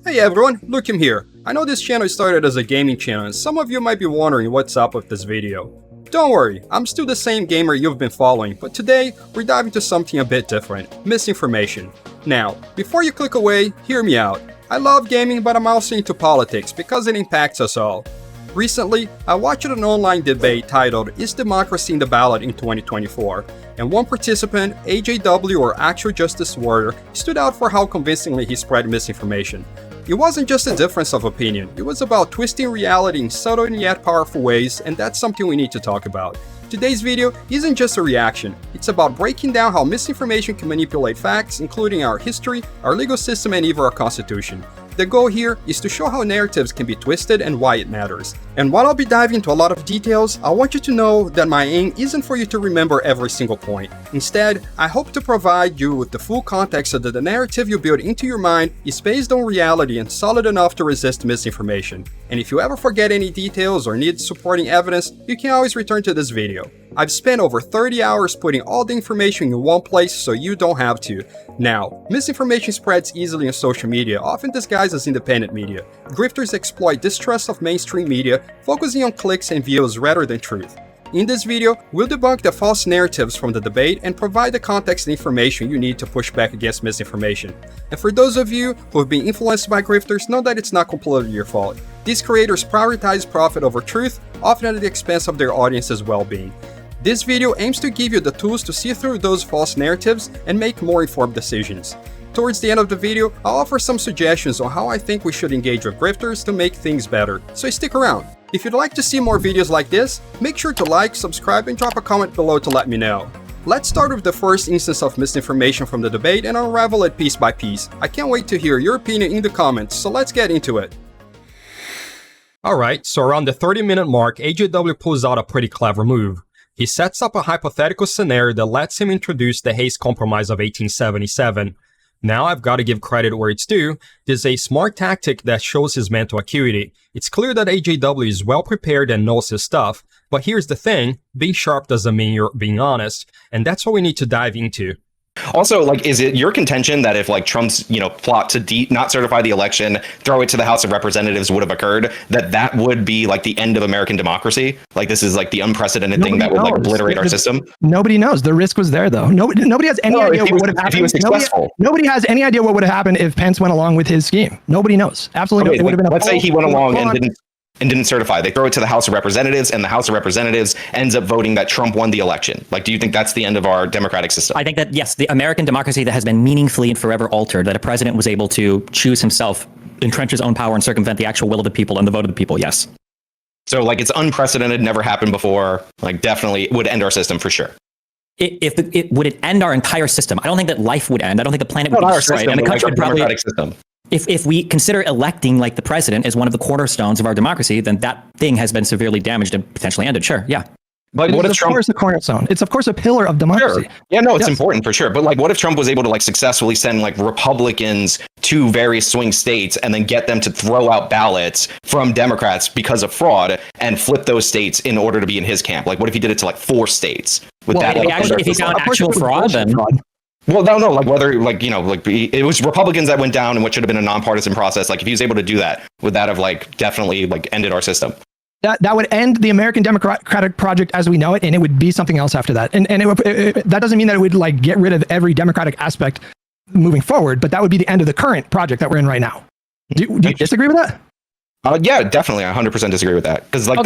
Hey everyone, Lukium here. I know this channel started as a gaming channel and some of you might be wondering what's up with this video. Don't worry, I'm still the same gamer you've been following, but today we're diving into something a bit different, misinformation. Now, before you click away, hear me out. I love gaming, but I'm also into politics because it impacts us all. Recently, I watched an online debate titled "Is Democracy in the Ballot in 2024?" and one participant, AJW or Actual Justice Warrior, stood out for how convincingly he spread misinformation. It wasn't just a difference of opinion, it was about twisting reality in subtle and yet powerful ways, and that's something we need to talk about. Today's video isn't just a reaction, it's about breaking down how misinformation can manipulate facts, including our history, our legal system, and even our constitution. The goal here is to show how narratives can be twisted and why it matters. And while I'll be diving into a lot of details, I want you to know that my aim isn't for you to remember every single point. Instead, I hope to provide you with the full context so that the narrative you build into your mind is based on reality and solid enough to resist misinformation. And if you ever forget any details or need supporting evidence, you can always return to this video. I've spent over 30 hours putting all the information in one place so you don't have to. Now, misinformation spreads easily on social media, often disguised as independent media. Grifters exploit distrust of mainstream media, focusing on clicks and views rather than truth. In this video, we'll debunk the false narratives from the debate and provide the context and information you need to push back against misinformation. And for those of you who have been influenced by grifters, know that it's not completely your fault. These creators prioritize profit over truth, often at the expense of their audience's well-being. This video aims to give you the tools to see through those false narratives and make more informed decisions. Towards the end of the video, I'll offer some suggestions on how I think we should engage with grifters to make things better, so stick around. If you'd like to see more videos like this, make sure to like, subscribe, and drop a comment below to let me know. Let's start with the first instance of misinformation from the debate and unravel it piece by piece. I can't wait to hear your opinion in the comments, so let's get into it. Alright, so around the 30-minute mark, AJW pulls out a pretty clever move. He sets up a hypothetical scenario that lets him introduce the Hayes Compromise of 1877. Now I've got to give credit where it's due. This is a smart tactic that shows his mental acuity. It's clear that AJW is well prepared and knows his stuff, but here's the thing, being sharp doesn't mean you're being honest, and that's what we need to dive into. Also, like, is it your contention that if, like, Trump's, plot to not certify the election, throw it to the House of Representatives would have occurred, that would be, like, the end of American democracy? Like, this is, like, the unprecedented thing that would, like, obliterate our system? Nobody knows. The risk was there, though. Nobody has any idea what would have happened. If he was successful. Nobody has any idea what would have happened if Pence went along with his scheme. Nobody knows. Absolutely. Okay, let's say he went along and didn't certify. They throw it to the House of Representatives, and the House of Representatives ends up voting that Trump won the election. Like, do you think that's the end of our democratic system? I think that, yes, the American democracy that has been meaningfully and forever altered, that a president was able to choose himself, entrench his own power, and circumvent the actual will of the people and the vote of the people, yes. So, like, it's unprecedented, never happened before, like, definitely would end our system for sure. Would it end our entire system? I don't think that life would end. I don't think the planet would be destroyed. System, and the country would probably... system. If we consider electing like the president as one of the cornerstones of our democracy, then that thing has been severely damaged and potentially ended. Sure, yeah. But what if Trump? Of course, a cornerstone. It's of course a pillar of democracy. Sure. Yeah, no, it's important for sure. But like, what if Trump was able to like successfully send like Republicans to various swing states and then get them to throw out ballots from Democrats because of fraud and flip those states in order to be in his camp? Like, what if he did it to like 4 states? With if he found actual fraud, then. Well, no, like whether like, it was Republicans that went down in what should have been a nonpartisan process. Like if he was able to do that, would that have like definitely like ended our system? That would end the American Democratic Project as we know it, and it would be something else after that. And that doesn't mean that it would like get rid of every democratic aspect moving forward, but that would be the end of the current project that we're in right now. Do you disagree with that? Yeah, definitely. I 100% disagree with that. Because like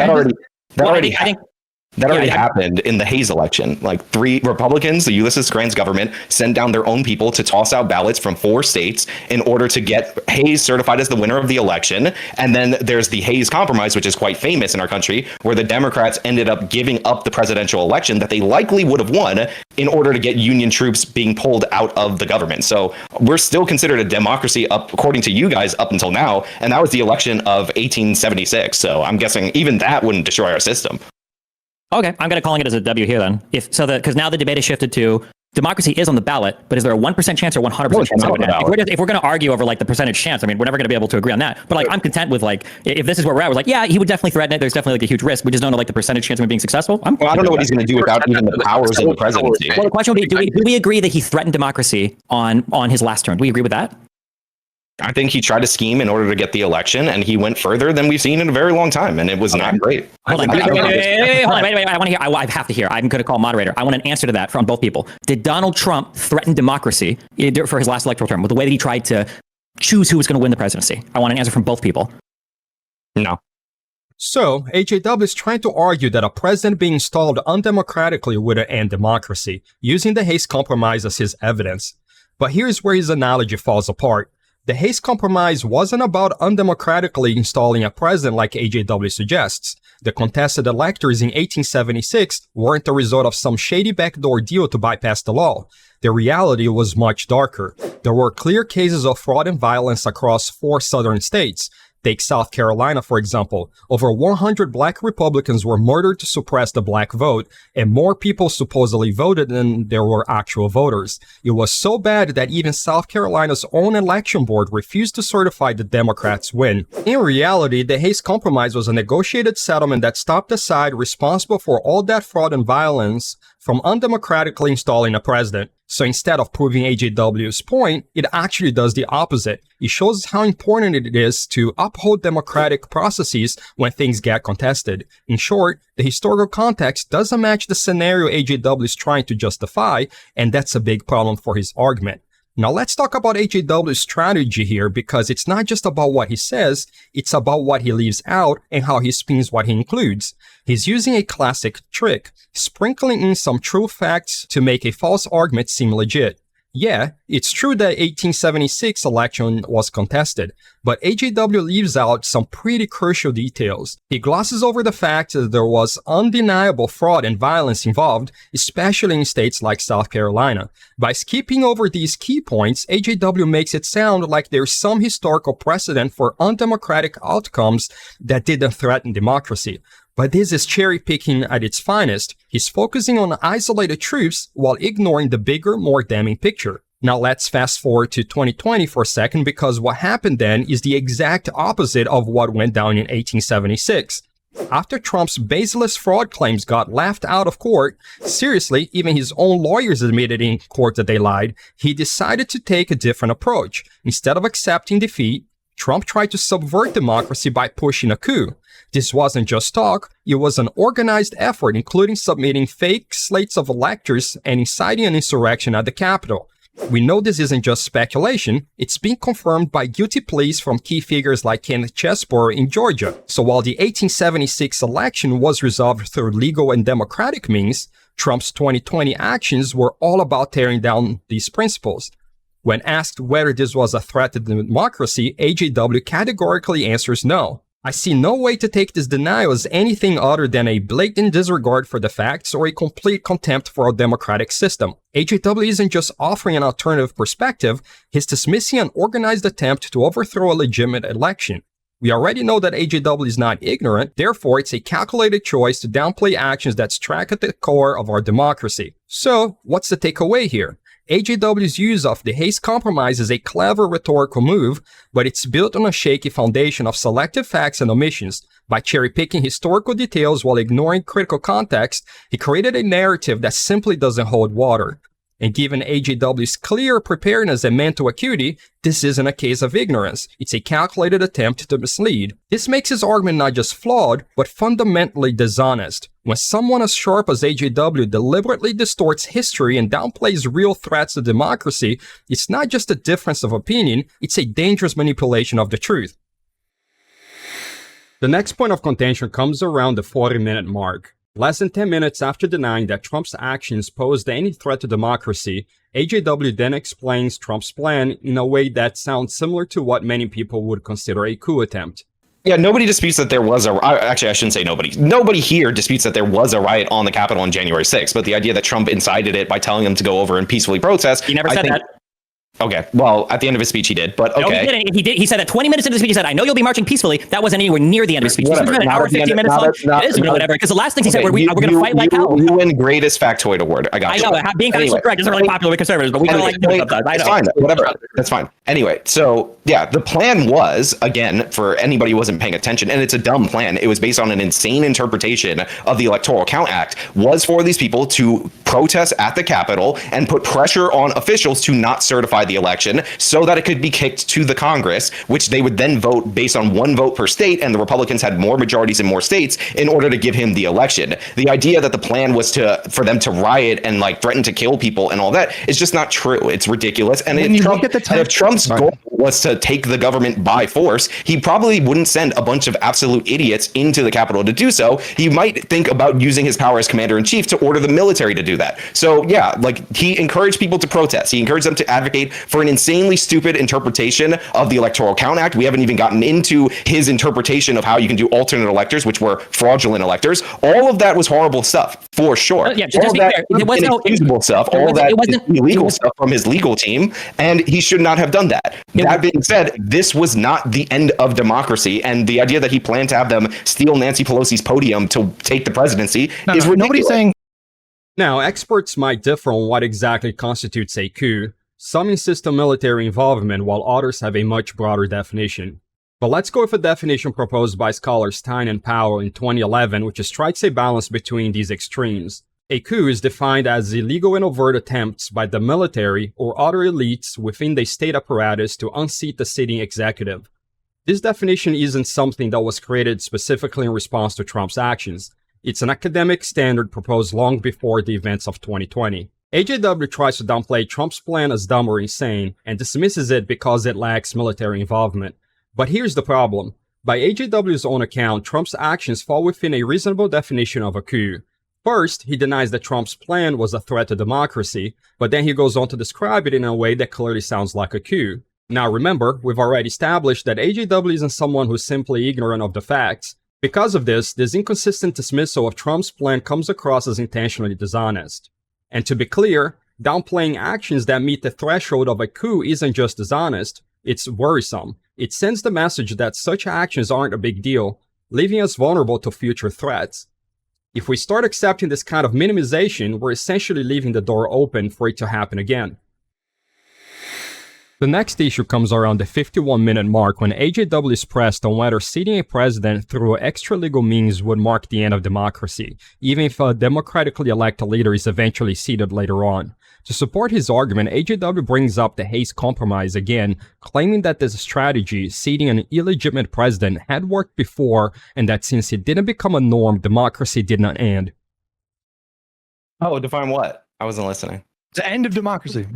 that already happened in the Hayes election. Like 3 Republicans, the Ulysses Grant's government, sent down their own people to toss out ballots from 4 states in order to get Hayes certified as the winner of the election. And then there's the Hayes Compromise, which is quite famous in our country, where the Democrats ended up giving up the presidential election that they likely would have won in order to get Union troops being pulled out of the government. So we're still considered a democracy according to you guys up until now. And that was the election of 1876. So I'm guessing even that wouldn't destroy our system. Okay, I'm going to calling it as a W here then. Because now the debate has shifted to democracy is on the ballot, but is there a 1% chance or 100% chance? If we're going to argue over like the percentage chance, I mean, we're never going to be able to agree on that. But like, I'm content with like, if this is where we're at, we're like, yeah, he would definitely threaten it. There's definitely like a huge risk. We just don't know like the percentage chance of him being successful. I don't know what he's going to do without even the powers of the presidency. Well, the question would be, do we agree that he threatened democracy on his last term? Do we agree with that? I think he tried to scheme in order to get the election, and he went further than we've seen in a very long time, and it was not great. Hold on, wait. I want to hear. I have to hear. I'm going to call moderator. I want an answer to that from both people. Did Donald Trump threaten democracy for his last electoral term with the way that he tried to choose who was going to win the presidency? I want an answer from both people. No. So, AJW is trying to argue that a president being installed undemocratically would end democracy, using the Hayes Compromise as his evidence. But here's where his analogy falls apart. The Hayes Compromise wasn't about undemocratically installing a president like AJW suggests. The contested electors in 1876 weren't the result of some shady backdoor deal to bypass the law. The reality was much darker. There were clear cases of fraud and violence across 4 southern states. Take South Carolina, for example. Over 100 black Republicans were murdered to suppress the black vote, and more people supposedly voted than there were actual voters. It was so bad that even South Carolina's own election board refused to certify the Democrats' win. In reality, the Hayes Compromise was a negotiated settlement that stopped the side responsible for all that fraud and violence from undemocratically installing a president. So instead of proving AJW's point, it actually does the opposite. It shows how important it is to uphold democratic processes when things get contested. In short, the historical context doesn't match the scenario AJW is trying to justify, and that's a big problem for his argument. Now let's talk about AJW's strategy here, because it's not just about what he says, it's about what he leaves out and how he spins what he includes. He's using a classic trick, sprinkling in some true facts to make a false argument seem legit. Yeah, it's true that 1876 election was contested, but AJW leaves out some pretty crucial details. He glosses over the fact that there was undeniable fraud and violence involved, especially in states like South Carolina. By skipping over these key points, AJW makes it sound like there's some historical precedent for undemocratic outcomes that didn't threaten democracy. But this is cherry-picking at its finest. He's focusing on isolated truths while ignoring the bigger, more damning picture. Now let's fast forward to 2020 for a second, because what happened then is the exact opposite of what went down in 1876. After Trump's baseless fraud claims got laughed out of court, seriously, even his own lawyers admitted in court that they lied, he decided to take a different approach. Instead of accepting defeat, Trump tried to subvert democracy by pushing a coup. This wasn't just talk, it was an organized effort, including submitting fake slates of electors and inciting an insurrection at the Capitol. We know this isn't just speculation, it's been confirmed by guilty pleas from key figures like Kenneth Chesebro in Georgia. So while the 1876 election was resolved through legal and democratic means, Trump's 2020 actions were all about tearing down these principles. When asked whether this was a threat to democracy, AJW categorically answers no. I see no way to take this denial as anything other than a blatant disregard for the facts or a complete contempt for our democratic system. AJW isn't just offering an alternative perspective, he's dismissing an organized attempt to overthrow a legitimate election. We already know that AJW is not ignorant, therefore it's a calculated choice to downplay actions that strike at the core of our democracy. So, what's the takeaway here? AJW's use of the Hayes Compromise is a clever rhetorical move, but it's built on a shaky foundation of selective facts and omissions. By cherry-picking historical details while ignoring critical context, he created a narrative that simply doesn't hold water. And given AJW's clear preparedness and mental acuity, this isn't a case of ignorance. It's a calculated attempt to mislead. This makes his argument not just flawed, but fundamentally dishonest. When someone as sharp as AJW deliberately distorts history and downplays real threats to democracy, it's not just a difference of opinion, it's a dangerous manipulation of the truth. The next point of contention comes around the 40-minute mark. Less than 10 minutes after denying that Trump's actions posed any threat to democracy, AJW then explains Trump's plan in a way that sounds similar to what many people would consider a coup attempt. Yeah, nobody disputes that there was actually, I shouldn't say nobody. Nobody here disputes that there was a riot on the Capitol on January 6th, but the idea that Trump incited it by telling them to go over and peacefully protest. He never said that. Okay, well, at the end of his speech, he did, but okay. No, he didn't. He did. He said that 20 minutes into the speech, he said, I know you'll be marching peacefully. That wasn't anywhere near the end of his speech. He said an hour, 15 minutes long. It is, whatever. Because the last thing he said, we're going to fight like hell. You win greatest factoid award. I got you. I know, being factually correct isn't really popular with conservatives, but we don't like to do it sometimes. I know. It's fine, whatever. That's fine. Anyway, so, yeah, the plan was, again, for anybody who wasn't paying attention, and it's a dumb plan, it was based on an insane interpretation of the Electoral Count Act, was for these people to protest at the Capitol and put pressure on officials to not certify the the election so that it could be kicked to the Congress, which they would then vote based on one vote per state, and the Republicans had more majorities in more states in order to give him the election. The idea that the plan was for them to riot and like threaten to kill people and all that is just not true. It's ridiculous. And if Trump's goal was to take the government by force, he probably wouldn't send a bunch of absolute idiots into the Capitol to do so. He might think about using his power as commander in chief to order the military to do that. So yeah, like he encouraged people to protest. He encouraged them to advocate for an insanely stupid interpretation of the Electoral Count Act. We haven't even gotten into his interpretation of how you can do alternate electors, which were fraudulent electors. All of that was horrible stuff, for sure. Yeah, just all be that fair, it was inexcusable stuff, all that illegal stuff from his legal team, and he should not have done that. That being said, this was not the end of democracy, and the idea that he planned to have them steal Nancy Pelosi's podium to take the presidency is ridiculous. Nobody's saying. Now, experts might differ on what exactly constitutes a coup. Some insist on military involvement, while others have a much broader definition. But let's go with a definition proposed by scholars Stein and Powell in 2011, which strikes a balance between these extremes. A coup is defined as illegal and overt attempts by the military or other elites within the state apparatus to unseat the sitting executive. This definition isn't something that was created specifically in response to Trump's actions. It's an academic standard proposed long before the events of 2020. AJW tries to downplay Trump's plan as dumb or insane and dismisses it because it lacks military involvement. But here's the problem. By AJW's own account, Trump's actions fall within a reasonable definition of a coup. First, he denies that Trump's plan was a threat to democracy, but then he goes on to describe it in a way that clearly sounds like a coup. Now remember, we've already established that AJW isn't someone who's simply ignorant of the facts. Because of this inconsistent dismissal of Trump's plan comes across as intentionally dishonest. And to be clear, downplaying actions that meet the threshold of a coup isn't just dishonest, it's worrisome. It sends the message that such actions aren't a big deal, leaving us vulnerable to future threats. If we start accepting this kind of minimization, we're essentially leaving the door open for it to happen again. The next issue comes around the 51-minute mark when AJW is pressed on whether seating a president through extra-legal means would mark the end of democracy, even if a democratically elected leader is eventually seated later on. To support his argument, AJW brings up the Hayes Compromise again, claiming that this strategy, seating an illegitimate president, had worked before, and that since it didn't become a norm, democracy did not end. Oh, define what? I wasn't listening. The end of democracy.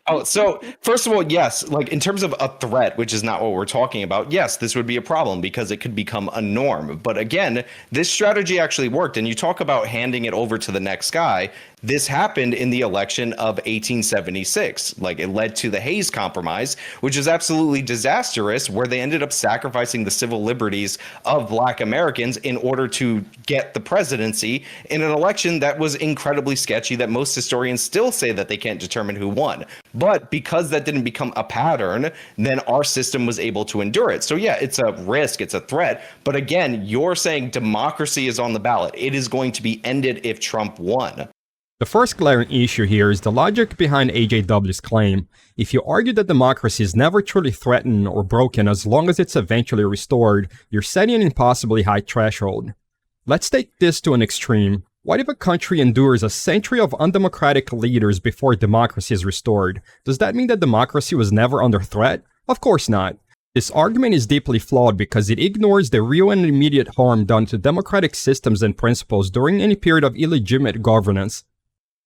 Oh, so first of all, yes, like in terms of a threat, which is not what we're talking about, yes, this would be a problem because it could become a norm. But again, this strategy actually worked. And you talk about handing it over to the next guy. This happened in the election of 1876. Like it led to the Hayes Compromise, which is absolutely disastrous, where they ended up sacrificing the civil liberties of Black Americans in order to get the presidency in an election that was incredibly sketchy, that most historians still say that they can't determine who won. But because that didn't become a pattern, then our system was able to endure it. So yeah, it's a risk, it's a threat. But again, you're saying democracy is on the ballot. It is going to be ended if Trump won. The first glaring issue here is the logic behind AJW's claim. If you argue that democracy is never truly threatened or broken as long as it's eventually restored, you're setting an impossibly high threshold. Let's take this to an extreme. What if a country endures a century of undemocratic leaders before democracy is restored? Does that mean that democracy was never under threat? Of course not. This argument is deeply flawed because it ignores the real and immediate harm done to democratic systems and principles during any period of illegitimate governance.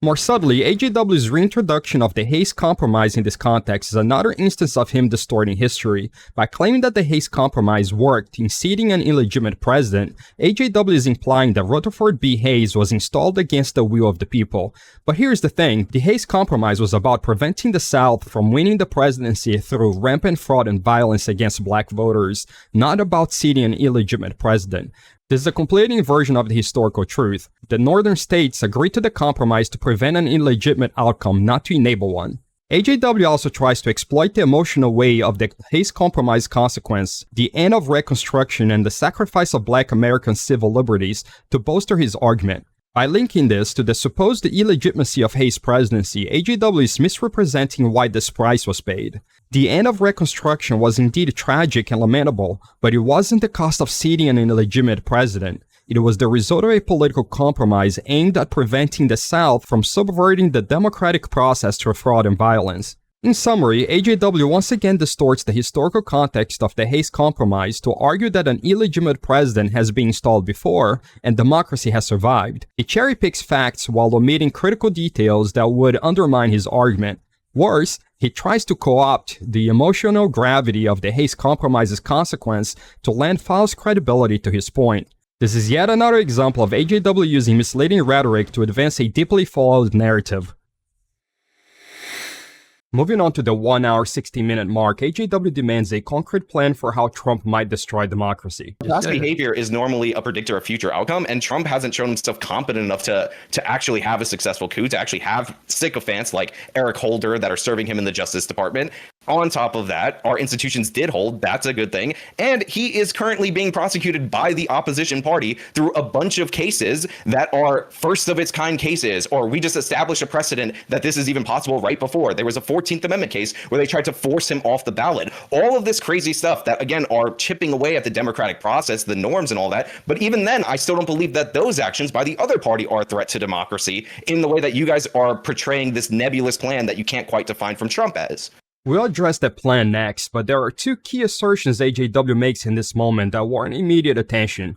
More subtly, AJW's reintroduction of the Hayes Compromise in this context is another instance of him distorting history. By claiming that the Hayes Compromise worked in seating an illegitimate president, AJW is implying that Rutherford B. Hayes was installed against the will of the people. But here's the thing, the Hayes Compromise was about preventing the South from winning the presidency through rampant fraud and violence against black voters, not about seating an illegitimate president. This is a complete inversion of the historical truth. The northern states agreed to the compromise to prevent an illegitimate outcome, not to enable one. AJW also tries to exploit the emotional weight of the Hayes Compromise consequence, the end of Reconstruction and the sacrifice of Black American civil liberties, to bolster his argument. By linking this to the supposed illegitimacy of Hayes' presidency, AJW is misrepresenting why this price was paid. The end of Reconstruction was indeed tragic and lamentable, but it wasn't the cost of seating an illegitimate president. It was the result of a political compromise aimed at preventing the South from subverting the democratic process through fraud and violence. In summary, AJW once again distorts the historical context of the Hayes Compromise to argue that an illegitimate president has been installed before and democracy has survived. He cherry-picks facts while omitting critical details that would undermine his argument. Worse, he tries to co-opt the emotional gravity of the Hayes Compromise's consequence to lend false credibility to his point. This is yet another example of AJW using misleading rhetoric to advance a deeply flawed narrative. Moving on to the 1 hour 60-minute mark, AJW demands a concrete plan for how Trump might destroy democracy. Past behavior is normally a predictor of future outcome, and Trump hasn't shown himself competent enough to actually have a successful coup, to actually have sycophants like Eric Holder that are serving him in the Justice Department. On top of that, our institutions did hold. That's a good thing. And he is currently being prosecuted by the opposition party through a bunch of cases that are first of its kind cases, or we just established a precedent that this is even possible right before. There was a 14th Amendment case where they tried to force him off the ballot. All of this crazy stuff that, again, are chipping away at the democratic process, the norms and all that. But even then, I still don't believe that those actions by the other party are a threat to democracy in the way that you guys are portraying this nebulous plan that you can't quite define from Trump as. We'll address that plan next, but there are two key assertions AJW makes in this moment that warrant immediate attention.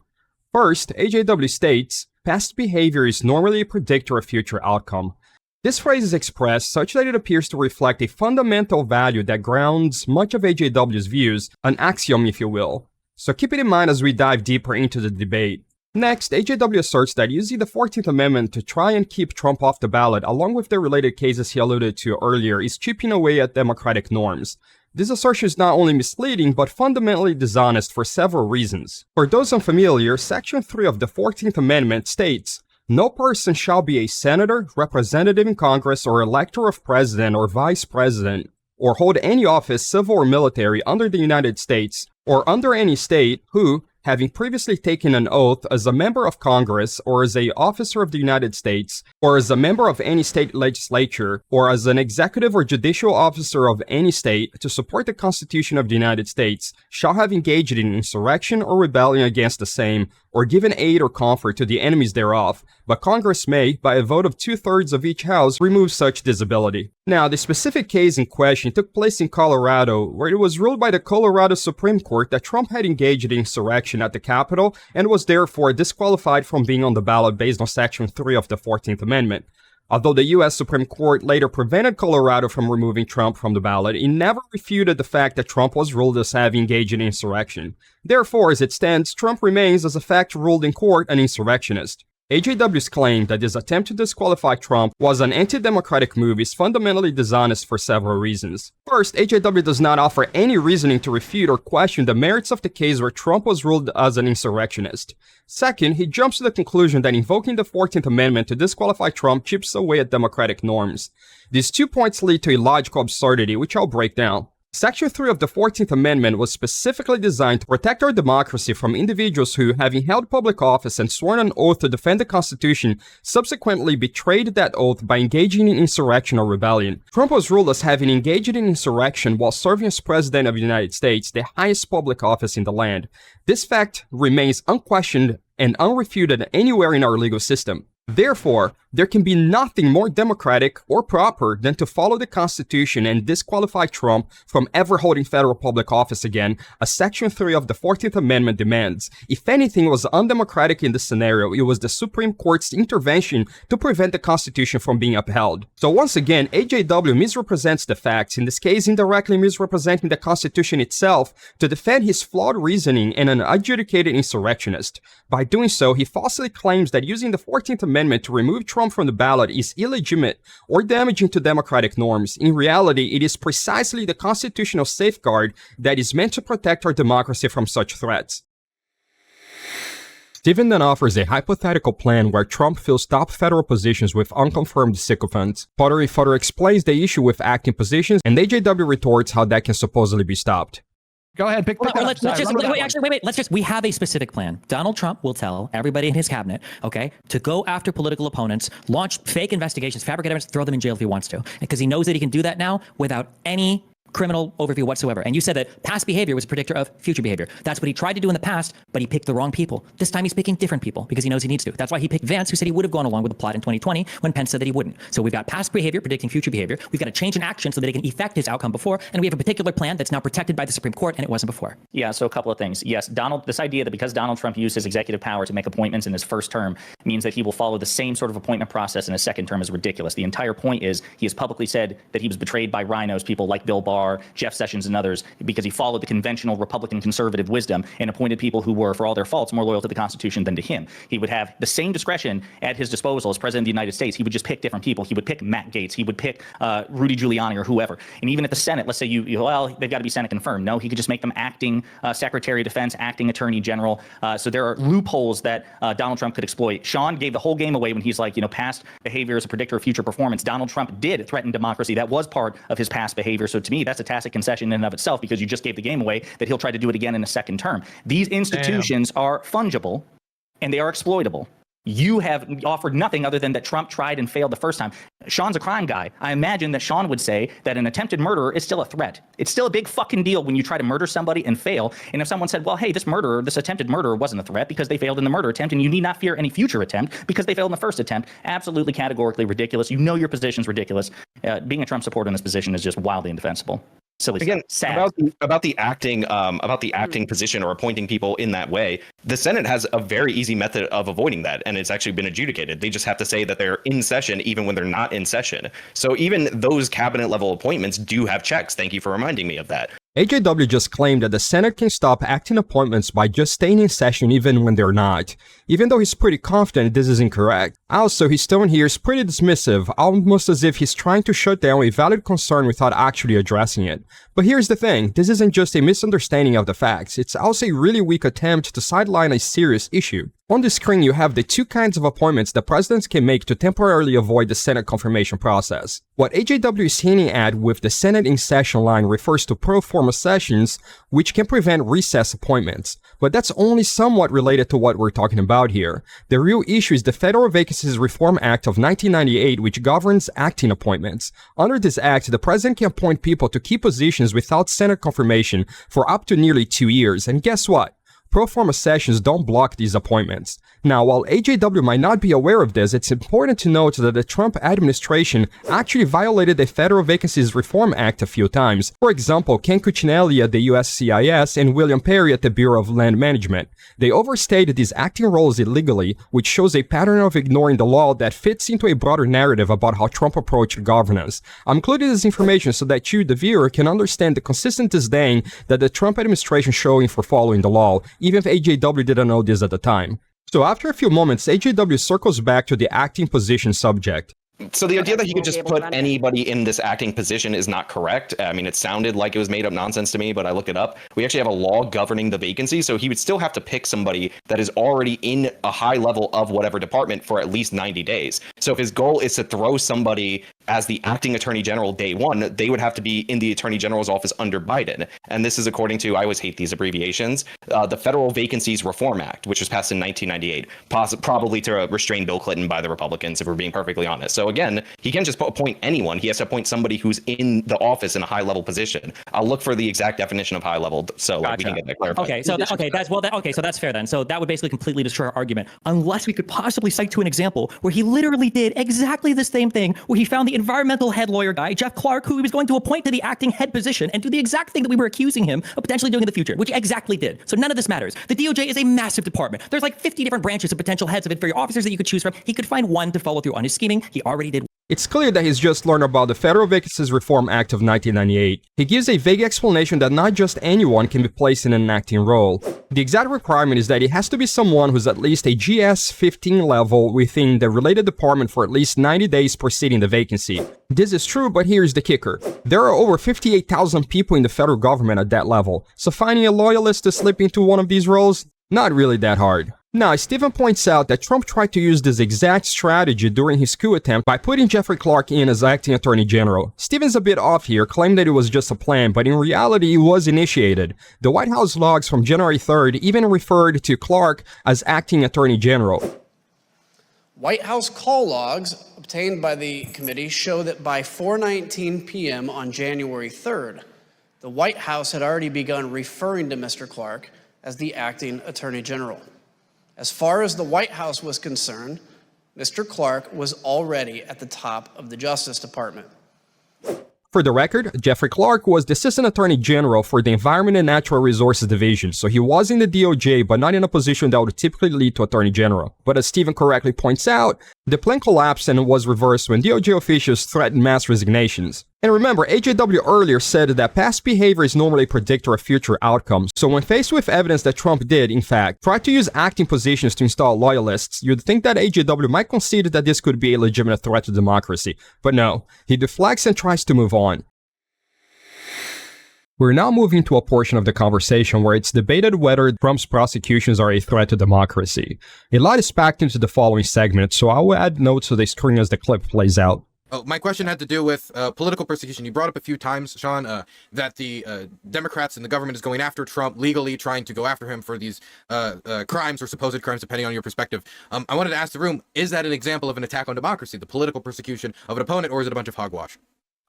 First, AJW states, past behavior is normally a predictor of future outcome. This phrase is expressed such that it appears to reflect a fundamental value that grounds much of AJW's views, an axiom if you will. So keep it in mind as we dive deeper into the debate. Next, AJW asserts that using the 14th Amendment to try and keep Trump off the ballot, along with the related cases he alluded to earlier, is chipping away at democratic norms. This assertion is not only misleading, but fundamentally dishonest for several reasons. For those unfamiliar, Section 3 of the 14th Amendment states, "No person shall be a senator, representative in Congress, or elector of president or vice president, or hold any office, civil or military, under the United States, or under any state, who, having previously taken an oath as a member of Congress, or as an officer of the United States, or as a member of any state legislature, or as an executive or judicial officer of any state to support the Constitution of the United States, shall have engaged in insurrection or rebellion against the same, or given aid or comfort to the enemies thereof, but Congress may, by a vote of 2/3 of each house, remove such disability." Now, the specific case in question took place in Colorado, where it was ruled by the Colorado Supreme Court that Trump had engaged in insurrection at the Capitol and was therefore disqualified from being on the ballot based on Section 3 of the 14th Amendment. Although the U.S. Supreme Court later prevented Colorado from removing Trump from the ballot, it never refuted the fact that Trump was ruled as having engaged in insurrection. Therefore, as it stands, Trump remains, as a fact ruled in court, an insurrectionist. AJW's claim that this attempt to disqualify Trump was an anti-democratic move is fundamentally dishonest for several reasons. First, AJW does not offer any reasoning to refute or question the merits of the case where Trump was ruled as an insurrectionist. Second, he jumps to the conclusion that invoking the 14th Amendment to disqualify Trump chips away at democratic norms. These 2 points lead to a logical absurdity, which I'll break down. Section 3 of the 14th Amendment was specifically designed to protect our democracy from individuals who, having held public office and sworn an oath to defend the Constitution, subsequently betrayed that oath by engaging in insurrection or rebellion. Trump was ruled as having engaged in insurrection while serving as President of the United States, the highest public office in the land. This fact remains unquestioned and unrefuted anywhere in our legal system. Therefore, there can be nothing more democratic or proper than to follow the Constitution and disqualify Trump from ever holding federal public office again, as Section 3 of the 14th Amendment demands. If anything was undemocratic in this scenario, it was the Supreme Court's intervention to prevent the Constitution from being upheld. So once again, AJW misrepresents the facts, in this case indirectly misrepresenting the Constitution itself to defend his flawed reasoning and an adjudicated insurrectionist. By doing so, he falsely claims that using the 14th Amendment to remove Trump from the ballot is illegitimate or damaging to democratic norms. In reality, it is precisely the constitutional safeguard that is meant to protect our democracy from such threats. Stephen then offers a hypothetical plan where Trump fills top federal positions with unconfirmed sycophants. Pottery further explains the issue with acting positions, and AJW retorts how that can supposedly be stopped. Go ahead, pick let's just, we have a specific plan. Donald Trump will tell everybody in his cabinet, okay, to go after political opponents, launch fake investigations, fabricate evidence, throw them in jail if he wants to. Because he knows that he can do that now without any criminal overview whatsoever. And you said that past behavior was a predictor of future behavior. That's what he tried to do in the past, but he picked the wrong people. This time he's picking different people because he knows he needs to. That's why he picked Vance, who said he would have gone along with the plot in 2020 when Pence said that he wouldn't. So we've got past behavior predicting future behavior. We've got a change in action so that it can effect his outcome before. And we have a particular plan that's now protected by the Supreme Court, and it wasn't before. Yeah, so a couple of things. Yes, this idea that because Donald Trump used his executive power to make appointments in his first term means that he will follow the same sort of appointment process in his second term is ridiculous. The entire point is he has publicly said that he was betrayed by rhinos, people like Bill Barr, Jeff Sessions, and others, because he followed the conventional Republican conservative wisdom and appointed people who were, for all their faults, more loyal to the Constitution than to him. He would have the same discretion at his disposal as President of the United States. He would just pick different people. He would pick Matt Gaetz. He would pick Rudy Giuliani or whoever. And even at the Senate, let's say well, they've got to be Senate confirmed. No, he could just make them acting Secretary of Defense, acting Attorney General. So there are loopholes that Donald Trump could exploit. Sean gave the whole game away when he's like, past behavior is a predictor of future performance. Donald Trump did threaten democracy. That was part of his past behavior. So to me, that's a tacit concession in and of itself, because you just gave the game away that he'll try to do it again in a second term. These institutions are fungible and they are exploitable. You have offered nothing other than that Trump tried and failed the first time. Sean's a crime guy. I imagine that Sean would say that an attempted murderer is still a threat. It's still a big fucking deal when you try to murder somebody and fail. And if someone said, well, hey, this attempted murderer wasn't a threat because they failed in the murder attempt, and you need not fear any future attempt because they failed in the first attempt, absolutely categorically ridiculous. You know your position's ridiculous. Being a Trump supporter in this position is just wildly indefensible. Silly. Again, sad. About the acting position or appointing people in that way, the Senate has a very easy method of avoiding that, and it's actually been adjudicated. They just have to say that they're in session even when they're not in session. So even those cabinet level appointments do have checks. Thank you for reminding me of that. AJW just claimed that the Senate can stop acting appointments by just staying in session even when they're not, even though he's pretty confident this is incorrect. Also, his tone here is pretty dismissive, almost as if he's trying to shut down a valid concern without actually addressing it. But here's the thing, this isn't just a misunderstanding of the facts, it's also a really weak attempt to sideline a serious issue. On the screen, you have the two kinds of appointments that presidents can make to temporarily avoid the Senate confirmation process. What AJW is hinting at with the Senate in session line refers to pro forma sessions, which can prevent recess appointments. But that's only somewhat related to what we're talking about here. The real issue is the Federal Vacancies Reform Act of 1998, which governs acting appointments. Under this act, the president can appoint people to key positions without Senate confirmation for up to nearly 2 years. And guess what? Pro forma sessions don't block these appointments. Now, while AJW might not be aware of this, it's important to note that the Trump administration actually violated the Federal Vacancies Reform Act a few times. For example, Ken Cuccinelli at the USCIS and William Perry at the Bureau of Land Management. They overstayed these acting roles illegally, which shows a pattern of ignoring the law that fits into a broader narrative about how Trump approached governance. I'm including this information so that you, the viewer, can understand the consistent disdain that the Trump administration is showing for following the law, even if AJW didn't know this at the time. So after a few moments, AJW circles back to the acting position subject. So the idea that he could just put anybody in this acting position is not correct. I mean, it sounded like it was made up nonsense to me, but I looked it up. We actually have a law governing the vacancy, so he would still have to pick somebody that is already in a high level of whatever department for at least 90 days. So if his goal is to throw somebody as the acting attorney general day one, they would have to be in the attorney general's office under Biden. And this is according to, I always hate these abbreviations, the Federal Vacancies Reform Act, which was passed in 1998, probably to restrain Bill Clinton by the Republicans, if we're being perfectly honest. So again, he can't just appoint anyone. He has to appoint somebody who's in the office in a high level position. I'll look for the exact definition of high level so we can get that clarified. Okay, so that's fair then. So that would basically completely destroy our argument, unless we could possibly cite to an example where he literally did exactly the same thing, where he found the environmental head lawyer guy, Jeff Clark, who he was going to appoint to the acting head position and do the exact thing that we were accusing him of potentially doing in the future, which he exactly did. So none of this matters. The DOJ is a massive department. There's like 50 different branches of potential heads of inferior officers that you could choose from. He could find one to follow through on his scheming. He already did. It's clear that he's just learned about the Federal Vacancies Reform Act of 1998. He gives a vague explanation that not just anyone can be placed in an acting role. The exact requirement is that it has to be someone who's at least a GS-15 level within the related department for at least 90 days preceding the vacancy. This is true, but here's the kicker. There are over 58,000 people in the federal government at that level, so finding a loyalist to slip into one of these roles, not really that hard. Now, Stephen points out that Trump tried to use this exact strategy during his coup attempt by putting Jeffrey Clark in as acting attorney general. Stephen's a bit off here, claimed that it was just a plan, but in reality it was initiated. The White House logs from January 3rd even referred to Clark as acting attorney general. White House call logs obtained by the committee show that by 4:19 p.m. on January 3rd, the White House had already begun referring to Mr. Clark as the acting Attorney General. As far as the White House was concerned, Mr. Clark was already at the top of the Justice Department. For the record, Jeffrey Clark was the Assistant Attorney General for the Environment and Natural Resources Division, so he was in the DOJ but not in a position that would typically lead to Attorney General. But as Stephen correctly points out, the plan collapsed and was reversed when DOJ officials threatened mass resignations. And remember, AJW earlier said that past behavior is normally a predictor of future outcomes, so when faced with evidence that Trump did, in fact, try to use acting positions to install loyalists, you'd think that AJW might concede that this could be a legitimate threat to democracy. But no, he deflects and tries to move on. We're now moving to a portion of the conversation where it's debated whether Trump's prosecutions are a threat to democracy. A lot is packed into the following segment, so I will add notes to the screen as the clip plays out. Oh, my question had to do with political persecution. You brought up a few times, Sean, that the Democrats and the government is going after Trump legally, trying to go after him for these crimes or supposed crimes, depending on your perspective. I wanted to ask the room, is that an example of an attack on democracy, the political persecution of an opponent, or is it a bunch of hogwash?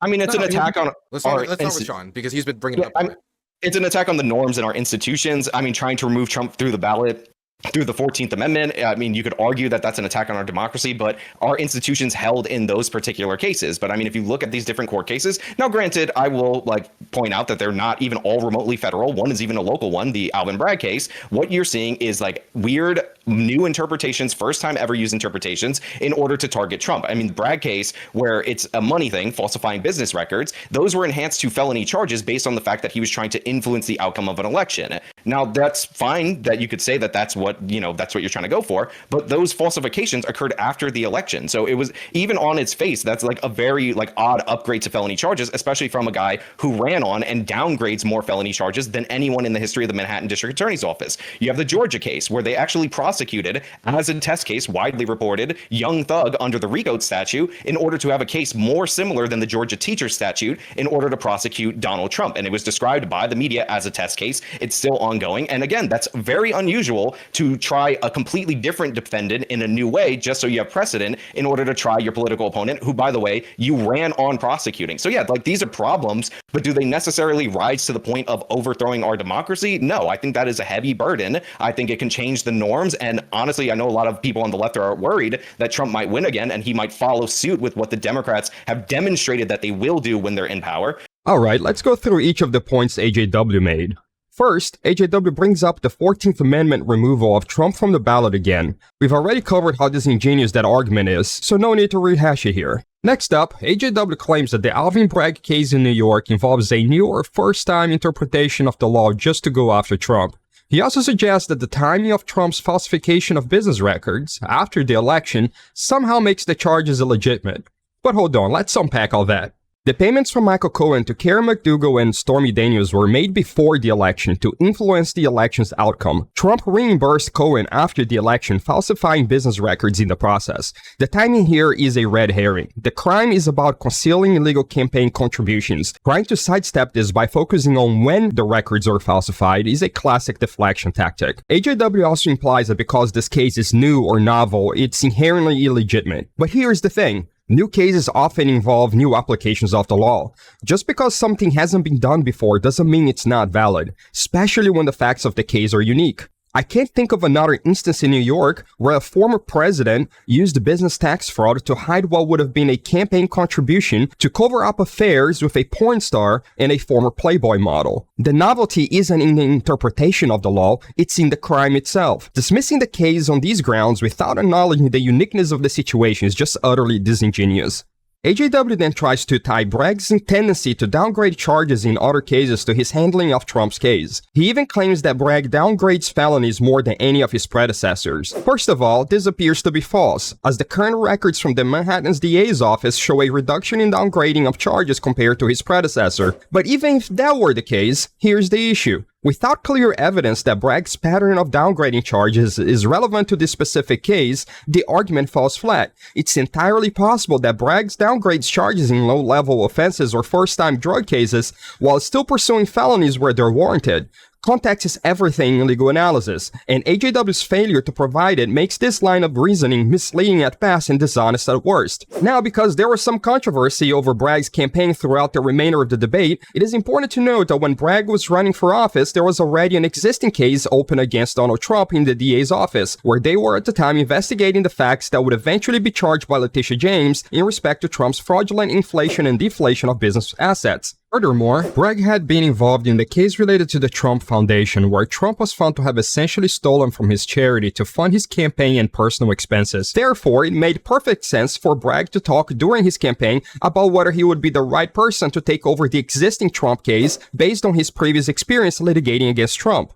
I mean, it's an attack on... Let's start with Sean, because he's been bringing it up. It's an attack on the norms in our institutions. I mean, trying to remove Trump through the ballot, through the 14th Amendment. I mean, you could argue that that's an attack on our democracy, but our institutions held in those particular cases. But I mean, if you look at these different court cases, now granted, I will point out that they're not even all remotely federal. One is even a local one, the Alvin Bragg case. What you're seeing is weird new interpretations, first time ever used interpretations in order to target Trump. I mean, the Bragg case, where it's a money thing, falsifying business records, those were enhanced to felony charges based on the fact that he was trying to influence the outcome of an election. Now, that's fine that you could say that that's what you're trying to go for, but those falsifications occurred after the election. So it was, even on its face, that's a very odd upgrade to felony charges, especially from a guy who ran on and downgrades more felony charges than anyone in the history of the Manhattan District Attorney's Office. You have the Georgia case, where they actually prosecuted, as a test case, widely reported, young thug under the RICO statute in order to have a case more similar than the Georgia teacher statute in order to prosecute Donald Trump. And it was described by the media as a test case. It's still ongoing. And again, that's very unusual to try a completely different defendant in a new way, just so you have precedent in order to try your political opponent, who, by the way, you ran on prosecuting. So yeah, these are problems, but do they necessarily rise to the point of overthrowing our democracy? No, I think that is a heavy burden. I think it can change the norms. And honestly, I know a lot of people on the left are worried that Trump might win again, and he might follow suit with what the Democrats have demonstrated that they will do when they're in power. All right, let's go through each of the points AJW made. First, AJW brings up the 14th Amendment removal of Trump from the ballot again. We've already covered how disingenuous that argument is, so no need to rehash it here. Next up, AJW claims that the Alvin Bragg case in New York involves a new or first-time interpretation of the law just to go after Trump. He also suggests that the timing of Trump's falsification of business records after the election somehow makes the charges illegitimate. But hold on, let's unpack all that. The payments from Michael Cohen to Karen McDougal and Stormy Daniels were made before the election to influence the election's outcome. Trump reimbursed Cohen after the election, falsifying business records in the process. The timing here is a red herring. The crime is about concealing illegal campaign contributions. Trying to sidestep this by focusing on when the records are falsified is a classic deflection tactic. AJW also implies that because this case is new or novel, it's inherently illegitimate. But here's the thing. New cases often involve new applications of the law. Just because something hasn't been done before doesn't mean it's not valid, especially when the facts of the case are unique. I can't think of another instance in New York where a former president used business tax fraud to hide what would have been a campaign contribution to cover up affairs with a porn star and a former Playboy model. The novelty isn't in the interpretation of the law, it's in the crime itself. Dismissing the case on these grounds without acknowledging the uniqueness of the situation is just utterly disingenuous. AJW then tries to tie Bragg's tendency to downgrade charges in other cases to his handling of Trump's case. He even claims that Bragg downgrades felonies more than any of his predecessors. First of all, this appears to be false, as the current records from the Manhattan's DA's office show a reduction in downgrading of charges compared to his predecessor. But even if that were the case, here's the issue. Without clear evidence that Bragg's pattern of downgrading charges is relevant to this specific case, the argument falls flat. It's entirely possible that Bragg downgrades charges in low-level offenses or first-time drug cases while still pursuing felonies where they're warranted. Context is everything in legal analysis, and AJW's failure to provide it makes this line of reasoning misleading at best and dishonest at worst. Now, because there was some controversy over Bragg's campaign throughout the remainder of the debate, it is important to note that when Bragg was running for office, there was already an existing case open against Donald Trump in the DA's office, where they were at the time investigating the facts that would eventually be charged by Letitia James in respect to Trump's fraudulent inflation and deflation of business assets. Furthermore, Bragg had been involved in the case related to the Trump Foundation, where Trump was found to have essentially stolen from his charity to fund his campaign and personal expenses. Therefore, it made perfect sense for Bragg to talk during his campaign about whether he would be the right person to take over the existing Trump case based on his previous experience litigating against Trump.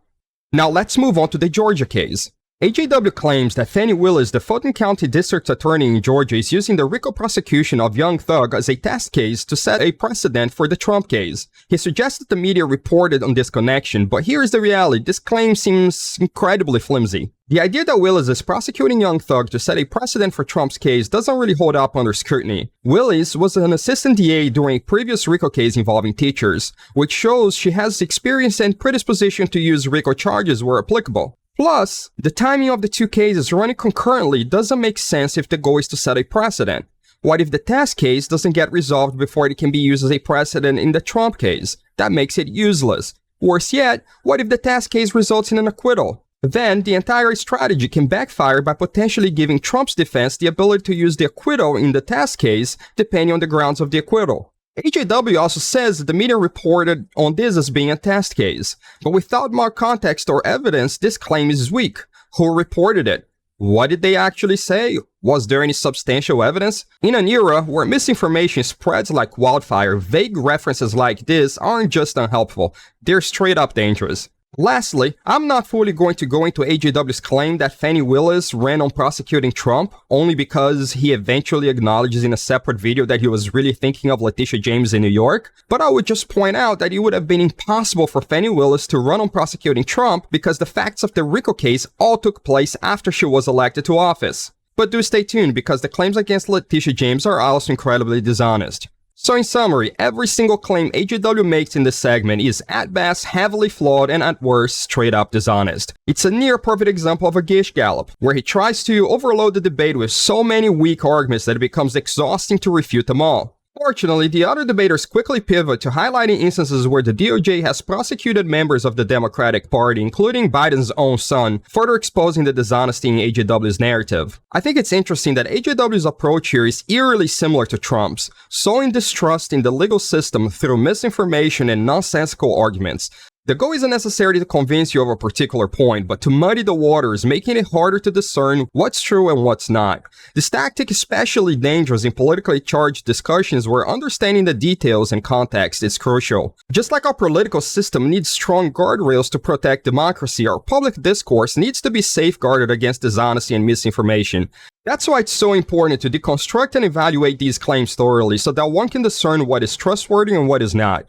Now let's move on to the Georgia case. AJW claims that Fani Willis, the Fulton County District Attorney in Georgia, is using the RICO prosecution of Young Thug as a test case to set a precedent for the Trump case. He suggests that the media reported on this connection, but here is the reality: this claim seems incredibly flimsy. The idea that Willis is prosecuting Young Thug to set a precedent for Trump's case doesn't really hold up under scrutiny. Willis was an assistant DA during a previous RICO case involving teachers, which shows she has experience and predisposition to use RICO charges where applicable. Plus, the timing of the two cases running concurrently doesn't make sense if the goal is to set a precedent. What if the task case doesn't get resolved before it can be used as a precedent in the Trump case? That makes it useless. Worse yet, what if the task case results in an acquittal? Then, the entire strategy can backfire by potentially giving Trump's defense the ability to use the acquittal in the task case, depending on the grounds of the acquittal. AJW also says that the media reported on this as being a test case, but without more context or evidence, this claim is weak. Who reported it? What did they actually say? Was there any substantial evidence? In an era where misinformation spreads like wildfire, vague references like this aren't just unhelpful, they're straight up dangerous. Lastly, I'm not fully going to go into AJW's claim that Fani Willis ran on prosecuting Trump only because he eventually acknowledges in a separate video that he was really thinking of Letitia James in New York, but I would just point out that it would have been impossible for Fani Willis to run on prosecuting Trump because the facts of the RICO case all took place after she was elected to office. But do stay tuned because the claims against Letitia James are also incredibly dishonest. So in summary, every single claim AJW makes in this segment is at best heavily flawed and at worst straight up dishonest. It's a near perfect example of a Gish Gallop, where he tries to overload the debate with so many weak arguments that it becomes exhausting to refute them all. Fortunately, the other debaters quickly pivot to highlighting instances where the DOJ has prosecuted members of the Democratic Party, including Biden's own son, further exposing the dishonesty in AJW's narrative. I think it's interesting that AJW's approach here is eerily similar to Trump's, sowing distrust in the legal system through misinformation and nonsensical arguments. The goal isn't necessarily to convince you of a particular point, but to muddy the waters, making it harder to discern what's true and what's not. This tactic is especially dangerous in politically charged discussions where understanding the details and context is crucial. Just like our political system needs strong guardrails to protect democracy, our public discourse needs to be safeguarded against dishonesty and misinformation. That's why it's so important to deconstruct and evaluate these claims thoroughly so that one can discern what is trustworthy and what is not.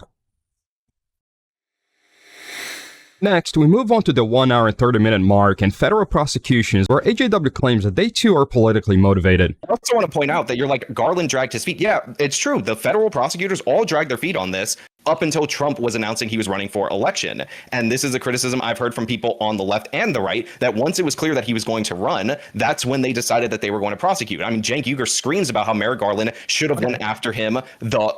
Next, we move on to the 1 hour and 30-minute mark and federal prosecutions, where AJW claims that they too are politically motivated. I also want to point out that you're like, Garland dragged his feet. Yeah, it's true. The federal prosecutors all dragged their feet on this up until Trump was announcing he was running for election. And this is a criticism I've heard from people on the left and the right, that once it was clear that he was going to run, that's when they decided that they were going to prosecute. I mean, Cenk Uygur screams about how Merrick Garland should have went after him the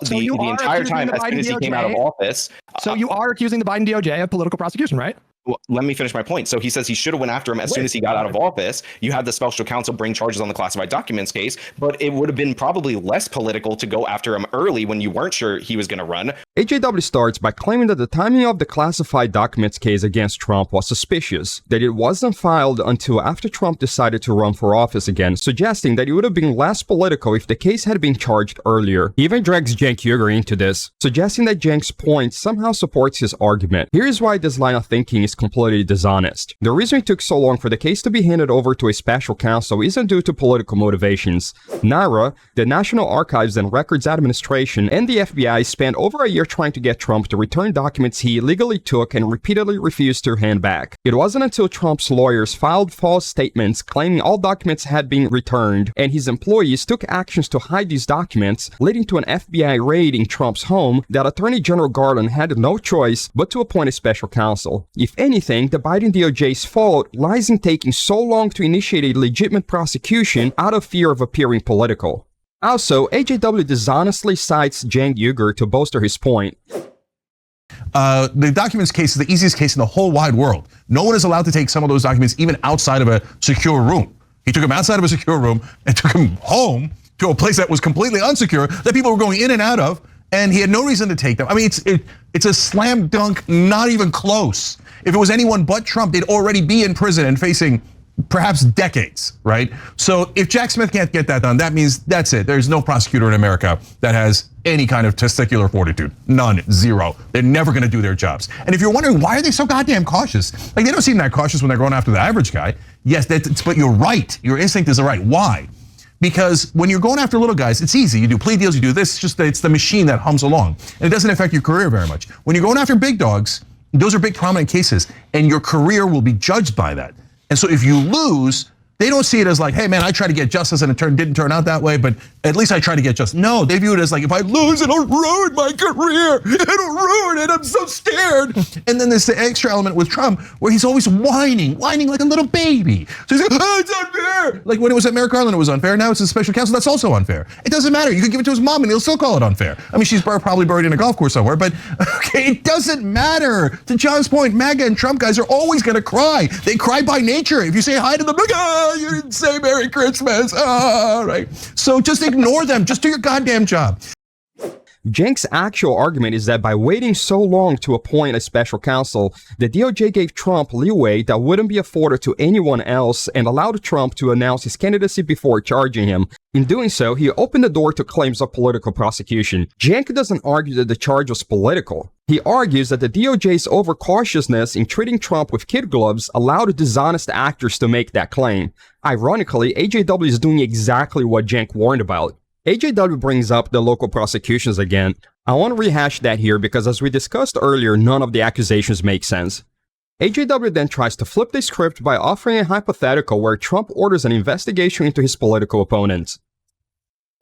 entire time as soon as he came out of office. So you are accusing the Biden DOJ of political prosecution, right? Well, let me finish my point. So he says he should have went after him as soon as he got out of office. You had the special counsel bring charges on the classified documents case, but it would have been probably less political to go after him early when you weren't sure he was going to run. AJW starts by claiming that the timing of the classified documents case against Trump was suspicious, that it wasn't filed until after Trump decided to run for office again, suggesting that it would have been less political if the case had been charged earlier. He even drags Cenk Uygur into this, suggesting that Cenk's point somehow supports his argument. Here's why this line of thinking is was completely dishonest. The reason it took so long for the case to be handed over to a special counsel isn't due to political motivations. NARA, the National Archives and Records Administration, and the FBI spent over a year trying to get Trump to return documents he illegally took and repeatedly refused to hand back. It wasn't until Trump's lawyers filed false statements claiming all documents had been returned, and his employees took actions to hide these documents, leading to an FBI raid in Trump's home, that Attorney General Garland had no choice but to appoint a special counsel. If anything, the Biden DOJ's fault lies in taking so long to initiate a legitimate prosecution out of fear of appearing political. Also, AJW dishonestly cites Cenk Uygur to bolster his point. The documents case is the easiest case in the whole wide world. No one is allowed to take some of those documents even outside of a secure room. He took them outside of a secure room and took them home to a place that was completely unsecure, that people were going in and out of, and he had no reason to take them. I mean, it's a slam dunk, not even close. If it was anyone but Trump, they'd already be in prison and facing perhaps decades, right? So if Jack Smith can't get that done, that means that's it. There's no prosecutor in America that has any kind of testicular fortitude. None, zero. They're never gonna do their jobs. And if you're wondering why are they so goddamn cautious, like they don't seem that cautious when they're going after the average guy. Yes, but you're right. Your instinct is right. Why? Because when you're going after little guys, it's easy. You do plea deals, you do this, it's the machine that hums along. And it doesn't affect your career very much. When you're going after big dogs, those are big prominent cases, and your career will be judged by that. And so if you lose, they don't see it as like, hey man, I tried to get justice and it didn't turn out that way, but at least I tried to get justice. No, they view it as like, if I lose, it'll ruin my career. It'll ruin it, I'm so scared. And then there's the extra element with Trump where he's always whining like a little baby. So he's like, oh, it's unfair. Like when it was at Merrick Garland, it was unfair. Now it's a special counsel, that's also unfair. It doesn't matter, you can give it to his mom and he'll still call it unfair. I mean, she's probably buried in a golf course somewhere, but okay, it doesn't matter. To John's point, MAGA and Trump guys are always gonna cry. They cry by nature. If you say hi to them, like, you didn't say Merry Christmas, right? So just ignore them, just do your goddamn job. Cenk's actual argument is that by waiting so long to appoint a special counsel, the DOJ gave Trump leeway that wouldn't be afforded to anyone else and allowed Trump to announce his candidacy before charging him. In doing so, he opened the door to claims of political prosecution. Cenk doesn't argue that the charge was political. He argues that the DOJ's overcautiousness in treating Trump with kid gloves allowed dishonest actors to make that claim. Ironically, AJW is doing exactly what Cenk warned about. AJW brings up the local prosecutions again. I want to rehash that here because as we discussed earlier, none of the accusations make sense. AJW then tries to flip the script by offering a hypothetical where Trump orders an investigation into his political opponents.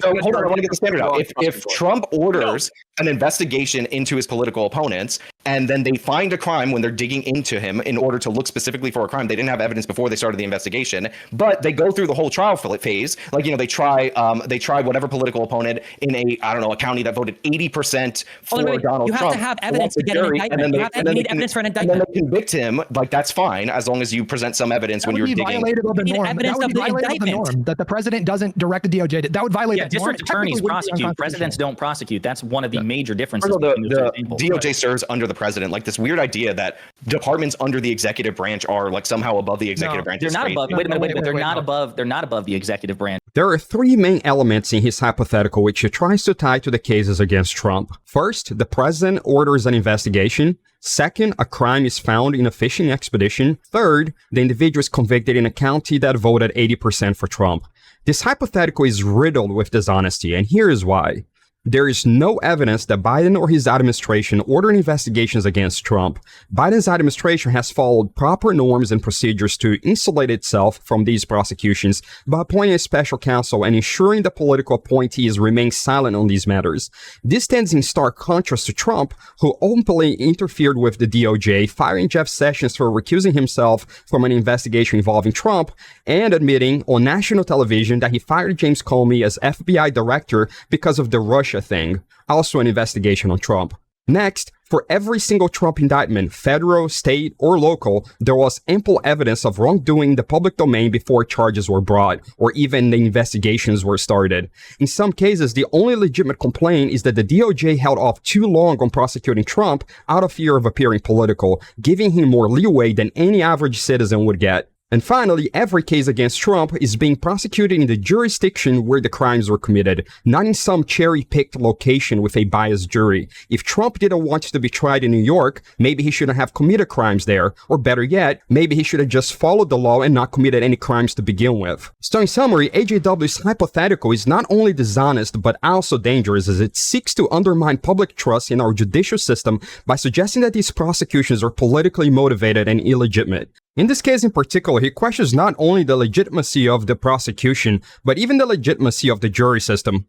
So hold on, I want to get the standard out. If Trump orders an investigation into his political opponents, and then they find a crime when they're digging into him in order to look specifically for a crime, they didn't have evidence before they started the investigation, but they go through the whole trial phase. Like, they try whatever political opponent in a county that voted 80% for Donald Trump. You have to have evidence to get an indictment. You need evidence for an indictment. And then they convict him. Like, that's fine as long as you present some evidence when you're digging. That would be violative of the norm. That the president doesn't direct the DOJ. That would violate the norm. District attorneys prosecute. Presidents don't prosecute. That's one of the major differences. The DOJ serves under the president. Like this weird idea that departments under the executive branch are like somehow above the executive branch. They're not above. Wait a minute. They're not above. They're not above the executive branch. There are three main elements in his hypothetical which he tries to tie to the cases against Trump. First, the president orders an investigation. Second, a crime is found in a fishing expedition. Third, the individual is convicted in a county that voted 80% for Trump. This hypothetical is riddled with dishonesty, and here is why. There is no evidence that Biden or his administration ordered investigations against Trump. Biden's administration has followed proper norms and procedures to insulate itself from these prosecutions by appointing a special counsel and ensuring that political appointees remain silent on these matters. This stands in stark contrast to Trump, who openly interfered with the DOJ, firing Jeff Sessions for recusing himself from an investigation involving Trump, and admitting on national television that he fired James Comey as FBI director because of the Russia thing, also an investigation on Trump. Next, for every single Trump indictment, federal, state, or local, there was ample evidence of wrongdoing in the public domain before charges were brought, or even the investigations were started. In some cases, the only legitimate complaint is that the DOJ held off too long on prosecuting Trump out of fear of appearing political, giving him more leeway than any average citizen would get. And finally, every case against Trump is being prosecuted in the jurisdiction where the crimes were committed, not in some cherry-picked location with a biased jury. If Trump didn't want to be tried in New York, maybe he shouldn't have committed crimes there. Or better yet, maybe he should have just followed the law and not committed any crimes to begin with. So in summary, AJW's hypothetical is not only dishonest, but also dangerous as it seeks to undermine public trust in our judicial system by suggesting that these prosecutions are politically motivated and illegitimate. In this case in particular, he questions not only the legitimacy of the prosecution, but even the legitimacy of the jury system.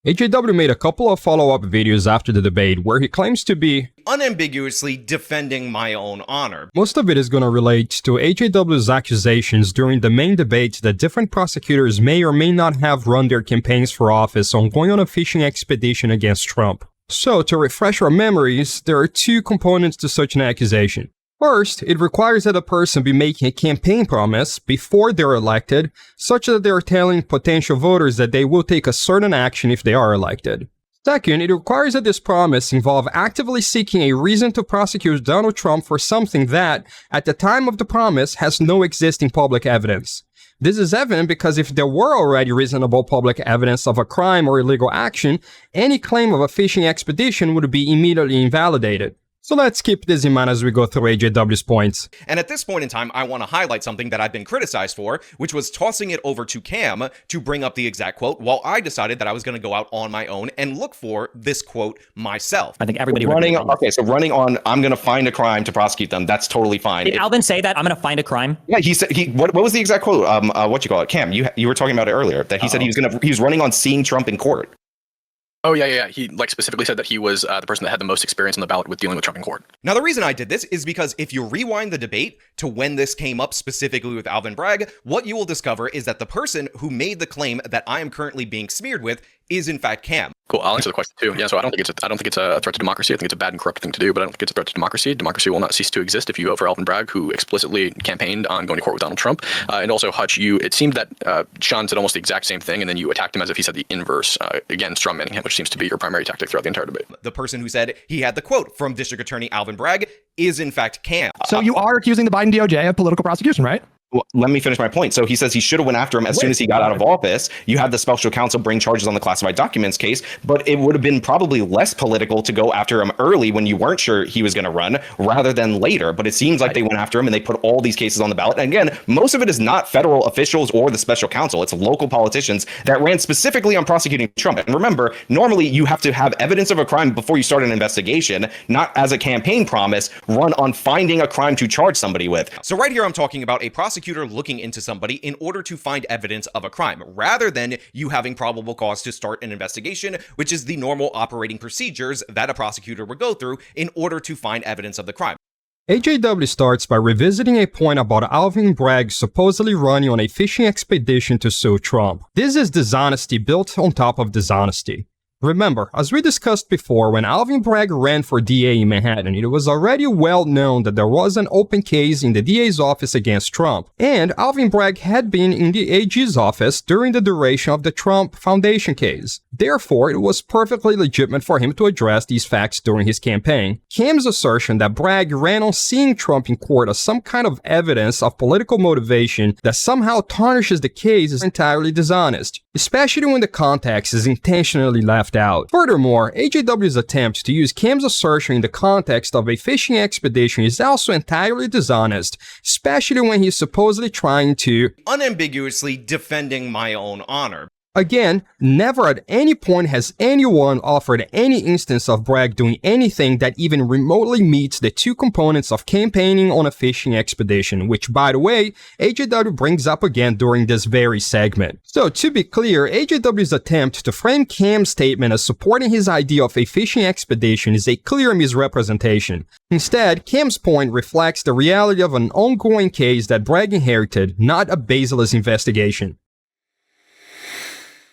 AJW made a couple of follow-up videos after the debate where he claims to be unambiguously defending my own honor. Most of it is going to relate to AJW's accusations during the main debate that different prosecutors may or may not have run their campaigns for office on going on a fishing expedition against Trump. So, to refresh our memories, there are two components to such an accusation. First, it requires that a person be making a campaign promise before they're elected, such that they're telling potential voters that they will take a certain action if they are elected. Second, it requires that this promise involve actively seeking a reason to prosecute Donald Trump for something that, at the time of the promise, has no existing public evidence. This is evident because if there were already reasonable public evidence of a crime or illegal action, any claim of a fishing expedition would be immediately invalidated. So let's keep this in mind as we go through AJW's points. And at this point in time, I want to highlight something that I've been criticized for, which was tossing it over to Cam to bring up the exact quote, while I decided that I was going to go out on my own and look for this quote myself. I think everybody running on, I'm going to find a crime to prosecute them. That's totally fine. Did Alvin say that? I'm going to find a crime? Yeah, he said, what was the exact quote? What you call it? Cam, you were talking about it earlier, that he said he was running on seeing Trump in court. Oh, yeah. He specifically said that he was the person that had the most experience on the ballot with dealing with Trump in court. Now, the reason I did this is because if you rewind the debate to when this came up specifically with Alvin Bragg, what you will discover is that the person who made the claim that I am currently being smeared with is in fact Cam. Cool. I'll answer the question too. Yeah. So I don't think it's a threat to democracy. I think it's a bad and corrupt thing to do, but I don't think it's a threat to democracy. Democracy will not cease to exist if you vote for Alvin Bragg, who explicitly campaigned on going to court with Donald Trump. And also, Hutch, it seemed that Sean said almost the exact same thing, and then you attacked him as if he said the inverse. Again, strawmanning him, which seems to be your primary tactic throughout the entire debate. The person who said he had the quote from District Attorney Alvin Bragg is in fact Cam. So you are accusing the Biden DOJ of political prosecution, right? Well, let me finish my point. So he says he should have went after him as soon as he got out of office. You had the special counsel bring charges on the classified documents case, but it would have been probably less political to go after him early when you weren't sure he was going to run rather than later. But it seems like they went after him and they put all these cases on the ballot. And again, most of it is not federal officials or the special counsel. It's local politicians that ran specifically on prosecuting Trump. And remember, normally you have to have evidence of a crime before you start an investigation, not as a campaign promise run on finding a crime to charge somebody with. So right here, I'm talking about a prosecutor looking into somebody in order to find evidence of a crime, rather than you having probable cause to start an investigation, which is the normal operating procedures that a prosecutor would go through in order to find evidence of the crime. AJW starts by revisiting a point about Alvin Bragg supposedly running on a fishing expedition to sue Trump. This is dishonesty built on top of dishonesty. Remember, as we discussed before, when Alvin Bragg ran for DA in Manhattan, it was already well known that there was an open case in the DA's office against Trump, and Alvin Bragg had been in the AG's office during the duration of the Trump Foundation case. Therefore, it was perfectly legitimate for him to address these facts during his campaign. Cam's assertion that Bragg ran on seeing Trump in court as some kind of evidence of political motivation that somehow tarnishes the case is entirely dishonest, especially when the context is intentionally left out. Furthermore, AJW's attempt to use Cam's assertion in the context of a fishing expedition is also entirely dishonest, especially when he's supposedly trying to unambiguously defending my own honor. Again, never at any point has anyone offered any instance of Bragg doing anything that even remotely meets the two components of campaigning on a fishing expedition, which, by the way, AJW brings up again during this very segment. So, to be clear, AJW's attempt to frame Cam's statement as supporting his idea of a fishing expedition is a clear misrepresentation. Instead, Cam's point reflects the reality of an ongoing case that Bragg inherited, not a baseless investigation.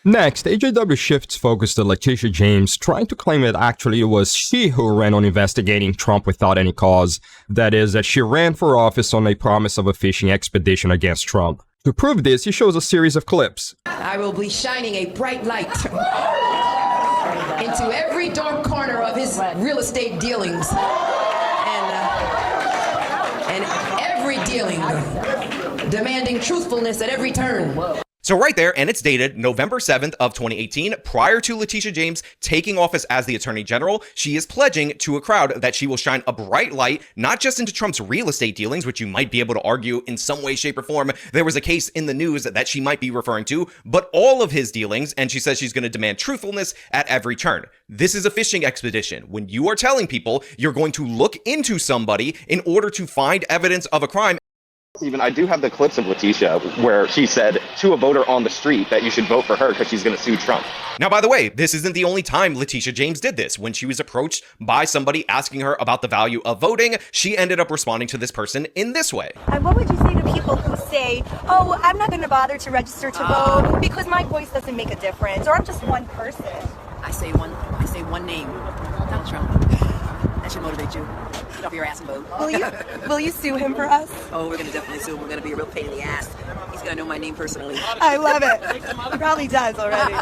Next, AJW shifts focus to Letitia James, trying to claim that actually it was she who ran on investigating Trump without any cause. That is, that she ran for office on a promise of a fishing expedition against Trump. To prove this, he shows a series of clips. I will be shining a bright light into every dark corner of his real estate dealings. And every dealing, demanding truthfulness at every turn. So right there, and it's dated November 7th of 2018, prior to Letitia James taking office as the Attorney General, she is pledging to a crowd that she will shine a bright light, not just into Trump's real estate dealings, which you might be able to argue in some way, shape, or form. There was a case in the news that she might be referring to, but all of his dealings, and she says she's going to demand truthfulness at every turn. This is a fishing expedition. When you are telling people you're going to look into somebody in order to find evidence of a crime. Even I do have the clips of Letitia where she said to a voter on the street that you should vote for her because she's going to sue Trump. Now, by the way, this isn't the only time Letitia James did this. When she was approached by somebody asking her about the value of voting, she ended up responding to this person in this way. And what would you say to people who say, oh, I'm not going to bother to register to vote because my voice doesn't make a difference, or I'm just one person? I say one name, Donald Trump. That should motivate you. Get off your ass and vote. Will you sue him for us? Oh, we're gonna definitely sue him. We're gonna be a real pain in the ass. He's gonna know my name personally. I love it. He probably does already.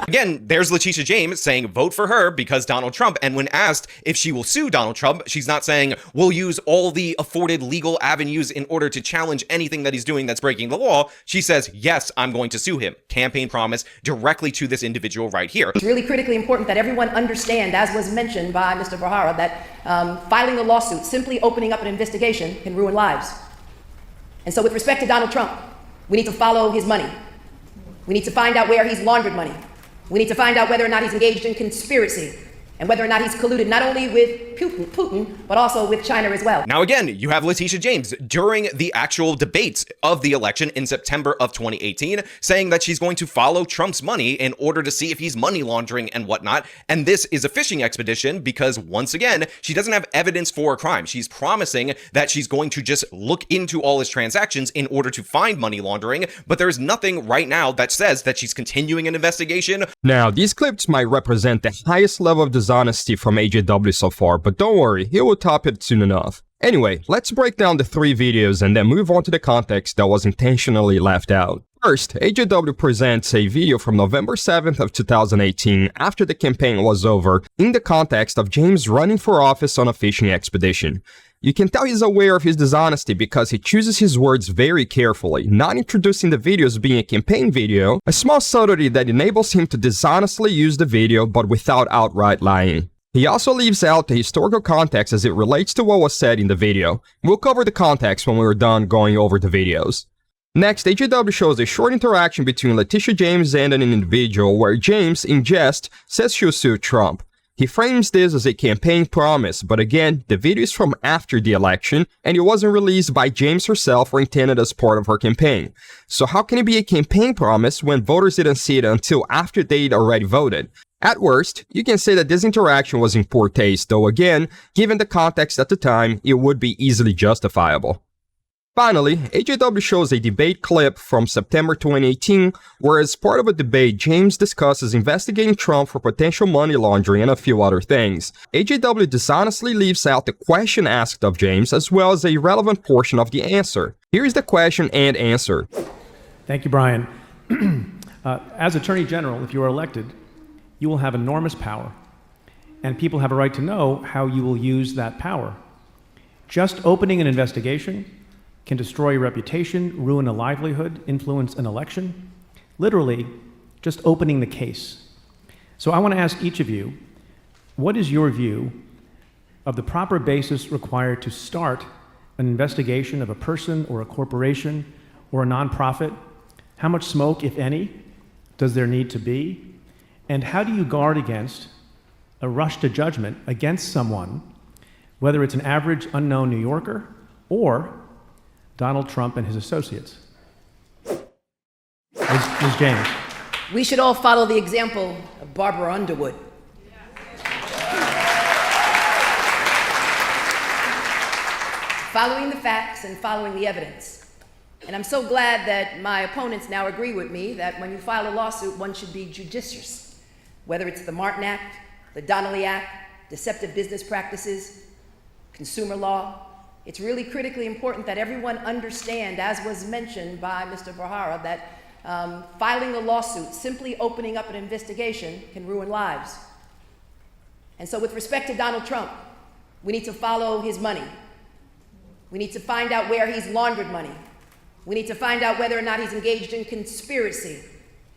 Again, there's Letitia James saying vote for her because Donald Trump. And when asked if she will sue Donald Trump, she's not saying we'll use all the afforded legal avenues in order to challenge anything that he's doing that's breaking the law. She says, yes, I'm going to sue him. Campaign promise directly to this individual right here. It's really critically important that everyone understand, as was mentioned by Mr. Verhara, that filing a lawsuit, simply opening up an investigation, can ruin lives. And so with respect to Donald Trump, we need to follow his money. We need to find out where he's laundered money. We need to find out whether or not he's engaged in conspiracy and whether or not he's colluded not only with Putin, but also with China as well. Now again, you have Letitia James during the actual debates of the election in September of 2018 saying that she's going to follow Trump's money in order to see if he's money laundering and whatnot. And this is a fishing expedition because, once again, she doesn't have evidence for a crime. She's promising that she's going to just look into all his transactions in order to find money laundering, but there's nothing right now that says that she's continuing an investigation. Now, these clips might represent the highest level of dishonesty from AJW so far, but don't worry, he will top it soon enough. Anyway, let's break down the 3 videos and then move on to the context that was intentionally left out. First, AJW presents a video from November 7th of 2018 after the campaign was over in the context of James running for office on a fishing expedition. You can tell he's aware of his dishonesty because he chooses his words very carefully, not introducing the video as being a campaign video, a small subtlety that enables him to dishonestly use the video but without outright lying. He also leaves out the historical context as it relates to what was said in the video. We'll cover the context when we're done going over the videos. Next, AJW shows a short interaction between Letitia James and an individual where James, in jest, says she'll sue Trump. He frames this as a campaign promise, but again, the video is from after the election, and it wasn't released by James herself or intended as part of her campaign. So how can it be a campaign promise when voters didn't see it until after they'd already voted? At worst, you can say that this interaction was in poor taste, though again, given the context at the time, it would be easily justifiable. Finally, AJW shows a debate clip from September 2018, where as part of a debate, James discusses investigating Trump for potential money laundering and a few other things. AJW dishonestly leaves out the question asked of James, as well as a relevant portion of the answer. Here's the question and answer. Thank you, Brian. As Attorney General, if you are elected, you will have enormous power, and people have a right to know how you will use that power. Just opening an investigation can destroy your reputation, ruin a livelihood, influence an election. Literally, just opening the case. So I want to ask each of you, what is your view of the proper basis required to start an investigation of a person or a corporation or a nonprofit? How much smoke, if any, does there need to be? And how do you guard against a rush to judgment against someone, whether it's an average unknown New Yorker or Donald Trump and his associates? Ms. James. We should all follow the example of Barbara Underwood. Following the facts and following the evidence. And I'm so glad that my opponents now agree with me that when you file a lawsuit, one should be judicious. Whether it's the Martin Act, the Donnelly Act, deceptive business practices, consumer law, it's really critically important that everyone understand, as was mentioned by Mr. Verhara, that filing a lawsuit, simply opening up an investigation, can ruin lives. And so with respect to Donald Trump, we need to follow his money. We need to find out where he's laundered money. We need to find out whether or not he's engaged in conspiracy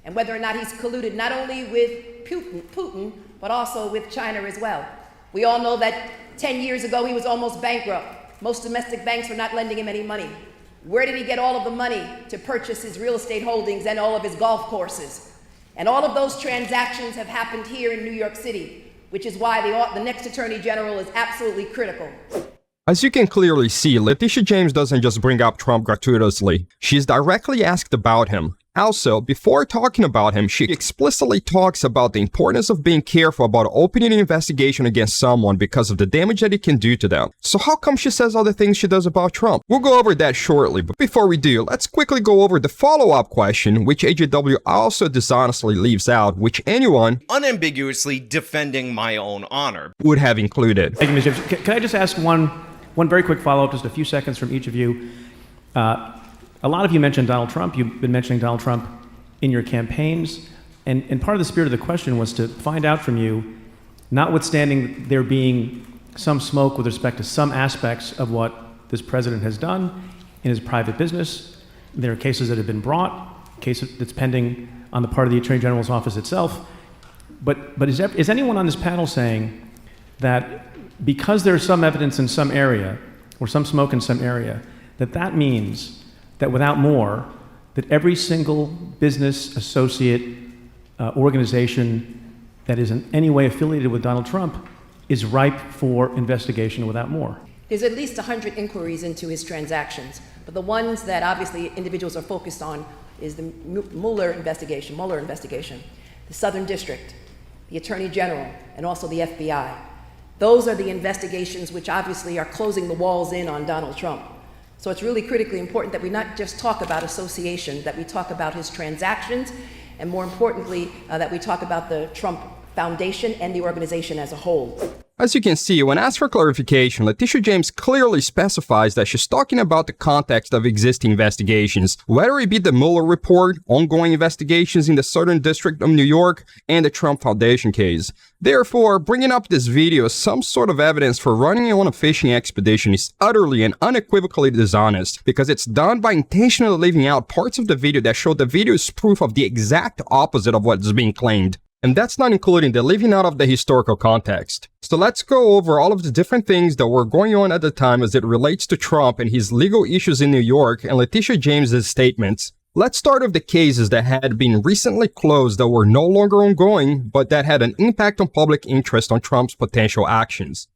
and whether or not he's colluded not only with Putin, but also with China as well. We all know that 10 years ago he was almost bankrupt. Most domestic banks were not lending him any money. Where did he get all of the money to purchase his real estate holdings and all of his golf courses? And all of those transactions have happened here in New York City, which is why the next Attorney General is absolutely critical. As you can clearly see, Letitia James doesn't just bring up Trump gratuitously. She's directly asked about him. Also, before talking about him, she explicitly talks about the importance of being careful about opening an investigation against someone because of the damage that it can do to them. So how come she says all the things she does about Trump? We'll go over that shortly, but before we do, let's quickly go over the follow-up question, which AJW also dishonestly leaves out, which anyone unambiguously defending my own honor would have included. Thank you, Ms. James. Can I just ask one very quick follow-up, just a few seconds from each of you? A lot of you mentioned Donald Trump. You've been mentioning Donald Trump in your campaigns. And part of the spirit of the question was to find out from you, notwithstanding there being some smoke with respect to some aspects of what this president has done in his private business, there are cases that have been brought, cases that's pending on the part of the Attorney General's office itself. But is anyone on this panel saying that because there's some evidence in some area, or some smoke in some area, that means that without more, that every single business, associate, organization that is in any way affiliated with Donald Trump is ripe for investigation without more? There's at least 100 inquiries into his transactions, but the ones that obviously individuals are focused on is the Mueller investigation, the Southern District, the Attorney General, and also the FBI. Those are the investigations which obviously are closing the walls in on Donald Trump. So it's really critically important that we not just talk about association, that we talk about his transactions, and more importantly, that we talk about the Trump Foundation and the organization as a whole. As you can see, when asked for clarification, Letitia James clearly specifies that she's talking about the context of existing investigations, whether it be the Mueller report, ongoing investigations in the Southern District of New York, and the Trump Foundation case. Therefore, bringing up this video as some sort of evidence for running on a fishing expedition is utterly and unequivocally dishonest, because it's done by intentionally leaving out parts of the video that show the video is proof of the exact opposite of what is being claimed. And that's not including the leaving out of the historical context. So let's go over all of the different things that were going on at the time as it relates to Trump and his legal issues in New York and Letitia James's statements. Let's start with the cases that had been recently closed that were no longer ongoing, but that had an impact on public interest on Trump's potential actions.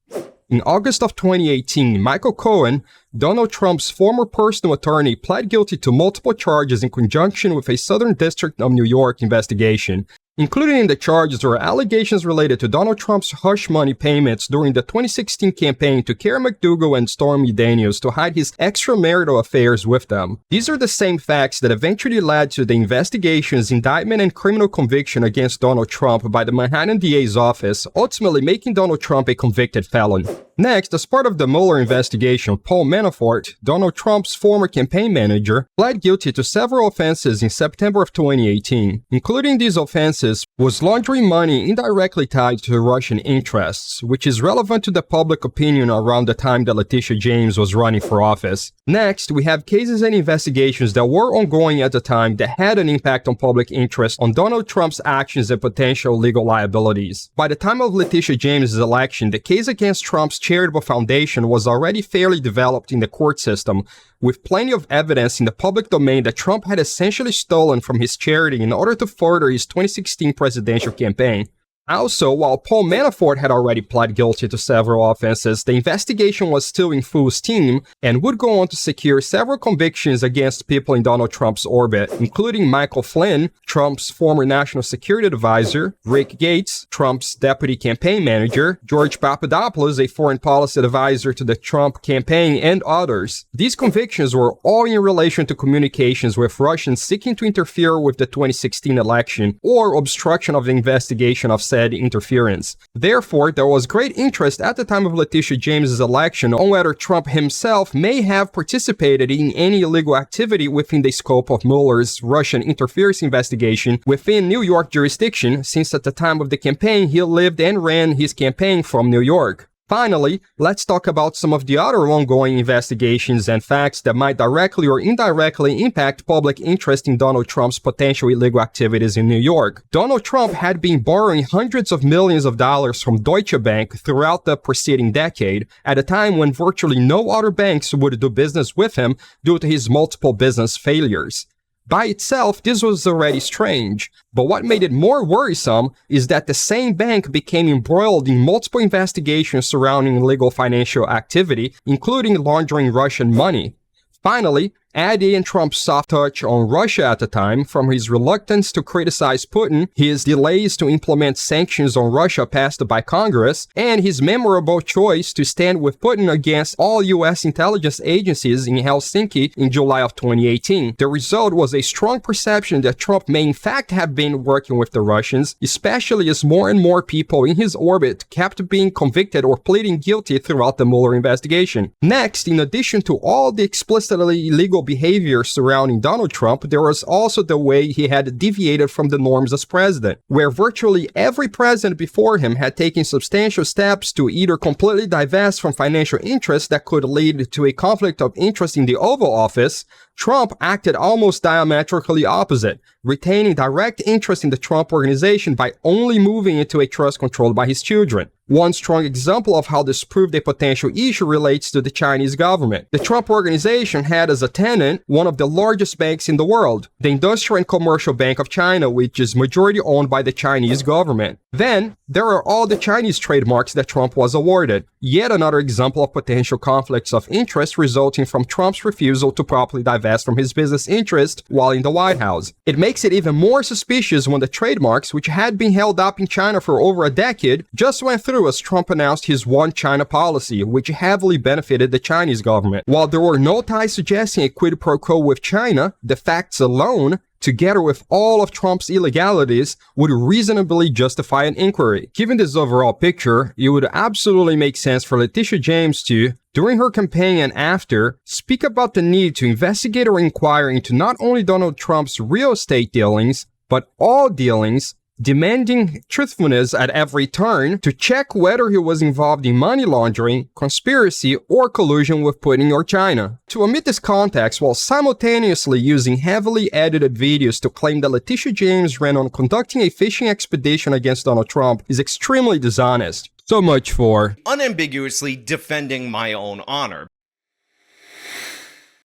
In August of 2018, Michael Cohen, Donald Trump's former personal attorney, pled guilty to multiple charges in conjunction with a Southern District of New York investigation. Included in the charges were allegations related to Donald Trump's hush money payments during the 2016 campaign to Karen McDougal and Stormy Daniels to hide his extramarital affairs with them. These are the same facts that eventually led to the investigations, indictment, and criminal conviction against Donald Trump by the Manhattan DA's office, ultimately making Donald Trump a convicted felon. Next, as part of the Mueller investigation, Paul Manafort, Donald Trump's former campaign manager, pled guilty to several offenses in September of 2018. Including these offenses was laundering money indirectly tied to Russian interests, which is relevant to the public opinion around the time that Letitia James was running for office. Next, we have cases and investigations that were ongoing at the time that had an impact on public interest on Donald Trump's actions and potential legal liabilities. By the time of Letitia James's election, the case against Trump's charitable foundation was already fairly developed in the court system, with plenty of evidence in the public domain that Trump had essentially stolen from his charity in order to further his 2016 presidential campaign. Also, while Paul Manafort had already pled guilty to several offenses, the investigation was still in full steam and would go on to secure several convictions against people in Donald Trump's orbit, including Michael Flynn, Trump's former national security advisor, Rick Gates, Trump's deputy campaign manager, George Papadopoulos, a foreign policy advisor to the Trump campaign, and others. These convictions were all in relation to communications with Russians seeking to interfere with the 2016 election or obstruction of the investigation of said interference. Therefore, there was great interest at the time of Letitia James's election on whether Trump himself may have participated in any illegal activity within the scope of Mueller's Russian interference investigation within New York jurisdiction, since at the time of the campaign he lived and ran his campaign from New York. Finally, let's talk about some of the other ongoing investigations and facts that might directly or indirectly impact public interest in Donald Trump's potential illegal activities in New York. Donald Trump had been borrowing hundreds of millions of dollars from Deutsche Bank throughout the preceding decade, at a time when virtually no other banks would do business with him due to his multiple business failures. By itself, this was already strange, but what made it more worrisome is that the same bank became embroiled in multiple investigations surrounding illegal financial activity, including laundering Russian money. Finally, adding in Trump's soft touch on Russia at the time, from his reluctance to criticize Putin, his delays to implement sanctions on Russia passed by Congress, and his memorable choice to stand with Putin against all US intelligence agencies in Helsinki in July of 2018. The result was a strong perception that Trump may in fact have been working with the Russians, especially as more and more people in his orbit kept being convicted or pleading guilty throughout the Mueller investigation. Next, in addition to all the explicitly illegal behavior surrounding Donald Trump, there was also the way he had deviated from the norms as president, where virtually every president before him had taken substantial steps to either completely divest from financial interests that could lead to a conflict of interest in the Oval Office. Trump acted almost diametrically opposite, retaining direct interest in the Trump organization by only moving into a trust controlled by his children. One strong example of how this proved a potential issue relates to the Chinese government. The Trump organization had as a tenant one of the largest banks in the world, the Industrial and Commercial Bank of China, which is majority owned by the Chinese government. Then, there are all the Chinese trademarks that Trump was awarded. Yet another example of potential conflicts of interest resulting from Trump's refusal to properly divest from his business interest while in the White House. It makes it even more suspicious when the trademarks, which had been held up in China for over a decade, just went through as Trump announced his One China policy, which heavily benefited the Chinese government. While there were no ties suggesting a quid pro quo with China, the facts alone, together with all of Trump's illegalities, would reasonably justify an inquiry. Given this overall picture, it would absolutely make sense for Letitia James to, during her campaign and after, speak about the need to investigate or inquire into not only Donald Trump's real estate dealings, but all dealings, demanding truthfulness at every turn to check whether he was involved in money laundering, conspiracy, or collusion with Putin or China. To omit this context while simultaneously using heavily edited videos to claim that Letitia James ran on conducting a fishing expedition against Donald Trump is extremely dishonest. So much for unambiguously defending my own honor.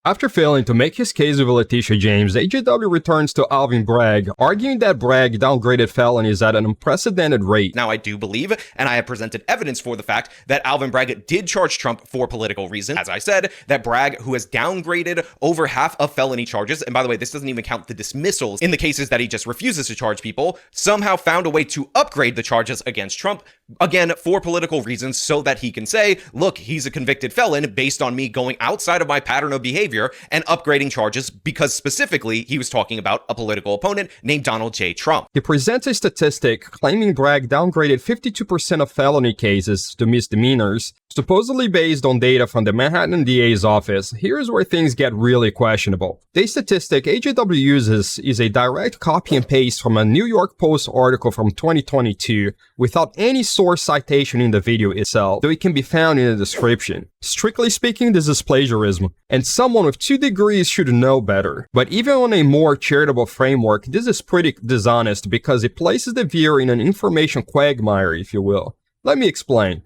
After failing to make his case with Letitia James, AJW returns to Alvin Bragg, arguing that Bragg downgraded felonies at an unprecedented rate. Now, I do believe, and I have presented evidence for the fact, that Alvin Bragg did charge Trump for political reasons. As I said, that Bragg, who has downgraded over half of felony charges, and by the way, this doesn't even count the dismissals in the cases that he just refuses to charge people, somehow found a way to upgrade the charges against Trump, again, for political reasons, so that he can say, look, he's a convicted felon based on me going outside of my pattern of behavior and upgrading charges because specifically he was talking about a political opponent named Donald J. Trump. He presents a statistic claiming Bragg downgraded 52% of felony cases to misdemeanors, supposedly based on data from the Manhattan DA's office. Here's where things get really questionable. The statistic AJW uses is a direct copy and paste from a New York Post article from 2022 without any source citation in the video itself, though it can be found in the description. Strictly speaking, this is plagiarism, and someone with 2 degrees should know better. But even on a more charitable framework, this is pretty dishonest because it places the viewer in an information quagmire, if you will. Let me explain.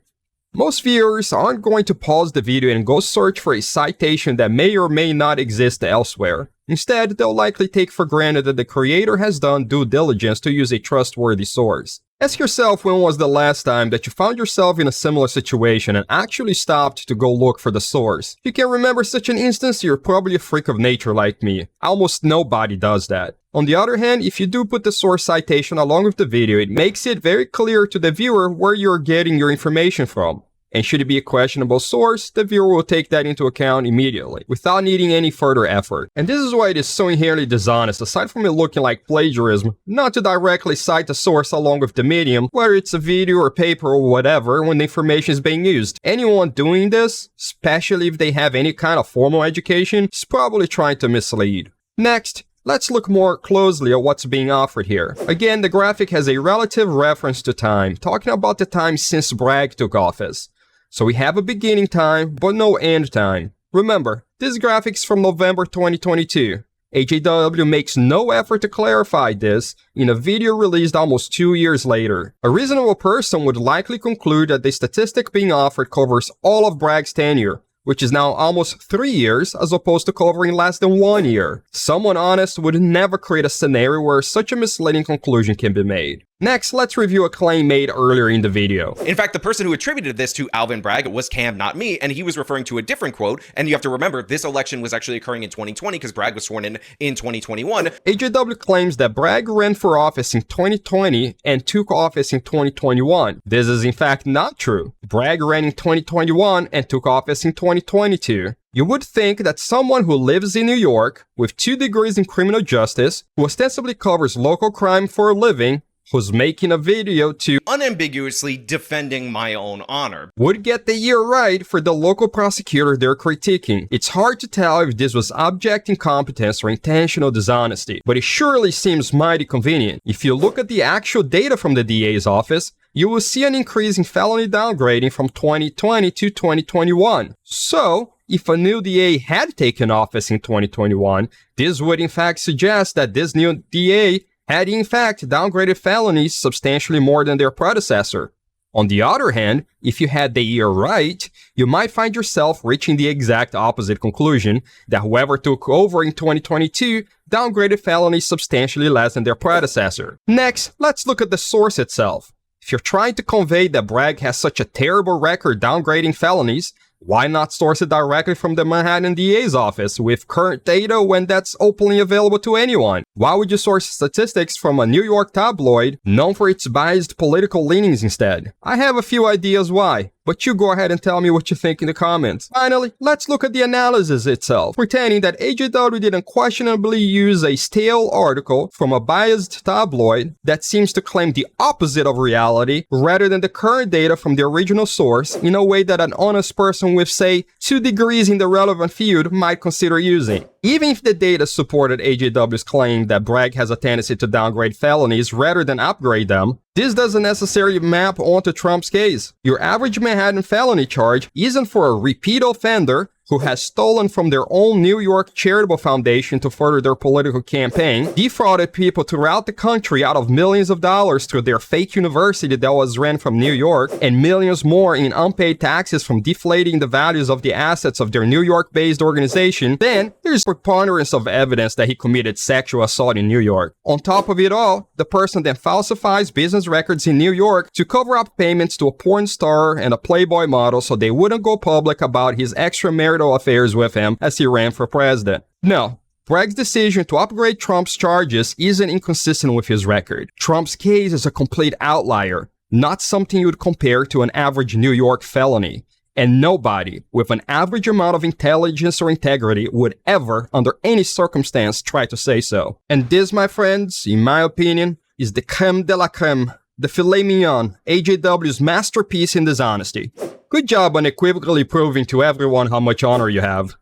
Most viewers aren't going to pause the video and go search for a citation that may or may not exist elsewhere. Instead, they'll likely take for granted that the creator has done due diligence to use a trustworthy source. Ask yourself when was the last time that you found yourself in a similar situation and actually stopped to go look for the source. If you can remember such an instance, you're probably a freak of nature like me. Almost nobody does that. On the other hand, if you do put the source citation along with the video, it makes it very clear to the viewer where you're getting your information from. And should it be a questionable source, the viewer will take that into account immediately, without needing any further effort. And this is why it is so inherently dishonest, aside from it looking like plagiarism, not to directly cite the source along with the medium, whether it's a video or paper or whatever, when the information is being used. Anyone doing this, especially if they have any kind of formal education, is probably trying to mislead. Next, let's look more closely at what's being offered here. Again, the graphic has a relative reference to time, talking about the time since Bragg took office. So we have a beginning time, but no end time. Remember, this graphic's from November 2022. AJW makes no effort to clarify this in a video released almost 2 years later. A reasonable person would likely conclude that the statistic being offered covers all of Bragg's tenure, which is now almost 3 years as opposed to covering less than 1 year. Someone honest would never create a scenario where such a misleading conclusion can be made. Next, let's review a claim made earlier in the video. In fact, the person who attributed this to Alvin Bragg was Cam, not me, and he was referring to a different quote. And you have to remember, this election was actually occurring in 2020 because Bragg was sworn in 2021. AJW claims that Bragg ran for office in 2020 and took office in 2021. This is in fact not true. Bragg ran in 2021 and took office in 2022. You would think that someone who lives in New York, with 2 degrees in criminal justice, who ostensibly covers local crime for a living, who's making a video to unambiguously defending my own honor, would get the year right for the local prosecutor they're critiquing. It's hard to tell if this was abject incompetence or intentional dishonesty, but it surely seems mighty convenient. If you look at the actual data from the DA's office, you will see an increase in felony downgrading from 2020 to 2021. So, if a new DA had taken office in 2021, this would in fact suggest that this new DA had in fact downgraded felonies substantially more than their predecessor. On the other hand, if you had the year right, you might find yourself reaching the exact opposite conclusion, that whoever took over in 2022 downgraded felonies substantially less than their predecessor. Next, let's look at the source itself. If you're trying to convey that Bragg has such a terrible record downgrading felonies, why not source it directly from the Manhattan DA's office with current data when that's openly available to anyone? Why would you source statistics from a New York tabloid known for its biased political leanings instead? I have a few ideas why, but you go ahead and tell me what you think in the comments. Finally, let's look at the analysis itself, pretending that AJW did unquestionably use a stale article from a biased tabloid that seems to claim the opposite of reality rather than the current data from the original source in a way that an honest person with, say, 2 degrees in the relevant field might consider using. Even if the data supported AJW's claim that Bragg has a tendency to downgrade felonies rather than upgrade them, this doesn't necessarily map onto Trump's case. Your average Manhattan felony charge isn't for a repeat offender who has stolen from their own New York charitable foundation to further their political campaign, defrauded people throughout the country out of millions of dollars through their fake university that was ran from New York, and millions more in unpaid taxes from deflating the values of the assets of their New York-based organization. Then there's preponderance of evidence that he committed sexual assault in New York. On top of it all, the person then falsifies business records in New York to cover up payments to a porn star and a Playboy model so they wouldn't go public about his extramarital affairs with him as he ran for president. No, Bragg's decision to upgrade Trump's charges isn't inconsistent with his record. Trump's case is a complete outlier, not something you would compare to an average New York felony. And nobody with an average amount of intelligence or integrity would ever, under any circumstance, try to say so. And this, my friends, in my opinion, is the creme de la creme, the filet mignon, AJW's masterpiece in dishonesty. Good job unequivocally proving to everyone how much honor you have.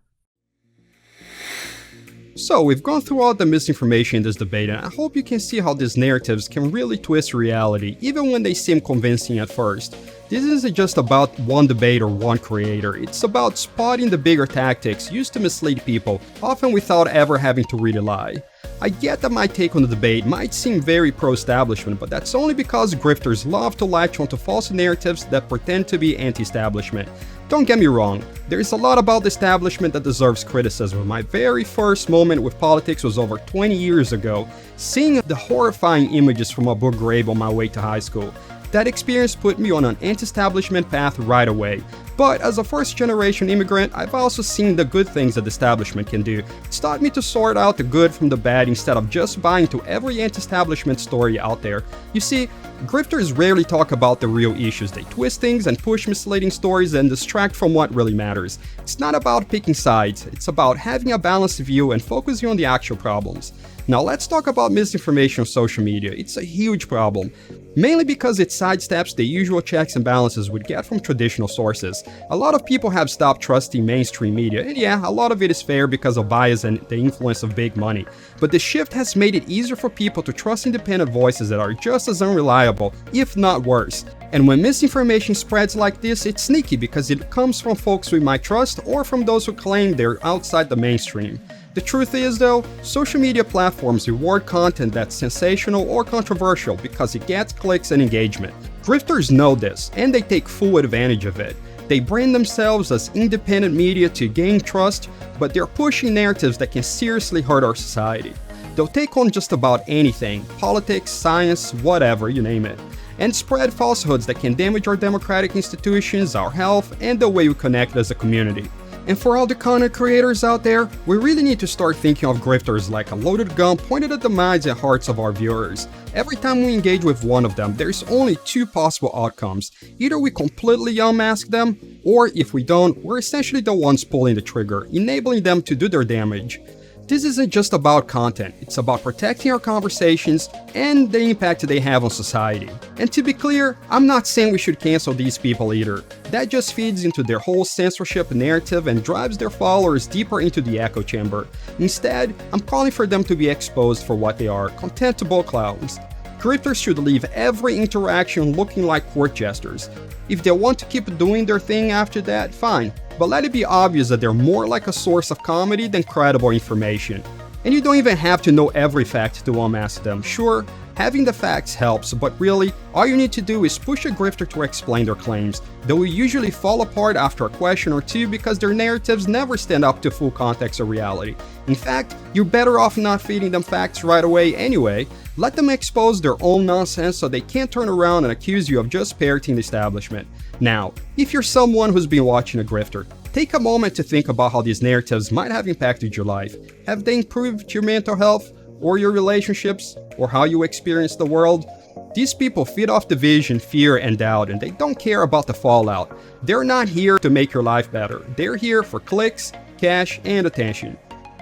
So, we've gone through all the misinformation in this debate, and I hope you can see how these narratives can really twist reality, even when they seem convincing at first. This isn't just about one debate or one creator, it's about spotting the bigger tactics used to mislead people, often without ever having to really lie. I get that my take on the debate might seem very pro-establishment, but that's only because grifters love to latch onto false narratives that pretend to be anti-establishment. Don't get me wrong, there's a lot about the establishment that deserves criticism. My very first moment with politics was over 20 years ago, seeing the horrifying images from Abu Ghraib on my way to high school. That experience put me on an anti-establishment path right away. But as a first-generation immigrant, I've also seen the good things that the establishment can do. It's taught me to sort out the good from the bad instead of just buying into every anti-establishment story out there. You see, grifters rarely talk about the real issues. They twist things and push misleading stories and distract from what really matters. It's not about picking sides, it's about having a balanced view and focusing on the actual problems. Now let's talk about misinformation on social media. It's a huge problem, mainly because it sidesteps the usual checks and balances we'd get from traditional sources. A lot of people have stopped trusting mainstream media, and yeah, a lot of it is fair because of bias and the influence of big money. But the shift has made it easier for people to trust independent voices that are just as unreliable, if not worse. And when misinformation spreads like this, it's sneaky because it comes from folks we might trust or from those who claim they're outside the mainstream. The truth is though, social media platforms reward content that's sensational or controversial because it gets clicks and engagement. Grifters know this, and they take full advantage of it. They brand themselves as independent media to gain trust, but they're pushing narratives that can seriously hurt our society. They'll take on just about anything, politics, science, whatever, you name it, and spread falsehoods that can damage our democratic institutions, our health, and the way we connect as a community. And for all the content creators out there, we really need to start thinking of grifters like a loaded gun pointed at the minds and hearts of our viewers. Every time we engage with one of them, there's only two possible outcomes. Either we completely unmask them, or if we don't, we're essentially the ones pulling the trigger, enabling them to do their damage. This isn't just about content, it's about protecting our conversations and the impact they have on society. And to be clear, I'm not saying we should cancel these people either. That just feeds into their whole censorship narrative and drives their followers deeper into the echo chamber. Instead, I'm calling for them to be exposed for what they are, contemptible clowns. Grifters should leave every interaction looking like court jesters. If they want to keep doing their thing after that, fine. But let it be obvious that they're more like a source of comedy than credible information. And you don't even have to know every fact to unmask them. Sure, having the facts helps, but really, all you need to do is push a grifter to explain their claims. They will usually fall apart after a question or two because their narratives never stand up to full context or reality. In fact, you're better off not feeding them facts right away anyway. Let them expose their own nonsense so they can't turn around and accuse you of just parroting the establishment. Now, if you're someone who's been watching a grifter, take a moment to think about how these narratives might have impacted your life. Have they improved your mental health, or your relationships, or how you experience the world? These people feed off division, fear, and doubt, and they don't care about the fallout. They're not here to make your life better. They're here for clicks, cash, and attention.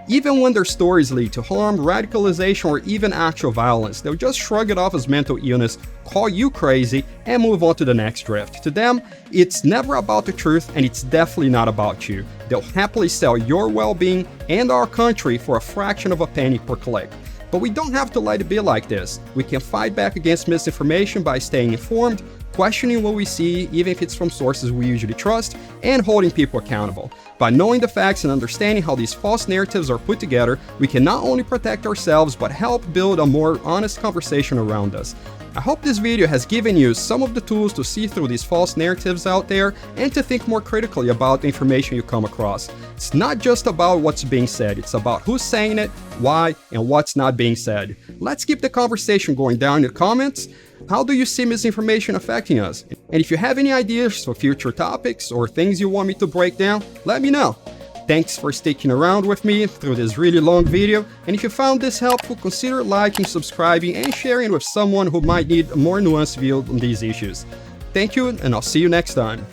Even when their stories lead to harm, radicalization, or even actual violence, they'll just shrug it off as mental illness, call you crazy, and move on to the next drift. To them, it's never about the truth, and it's definitely not about you. They'll happily sell your well-being and our country for a fraction of a penny per click. But we don't have to let it be like this. We can fight back against misinformation by staying informed, questioning what we see, even if it's from sources we usually trust, and holding people accountable. By knowing the facts and understanding how these false narratives are put together, we can not only protect ourselves, but help build a more honest conversation around us. I hope this video has given you some of the tools to see through these false narratives out there and to think more critically about the information you come across. It's not just about what's being said, it's about who's saying it, why, and what's not being said. Let's keep the conversation going down in the comments. How do you see misinformation affecting us? And if you have any ideas for future topics or things you want me to break down, let me know. Thanks for sticking around with me through this really long video, and if you found this helpful, consider liking, subscribing, and sharing with someone who might need a more nuanced view on these issues. Thank you, and I'll see you next time.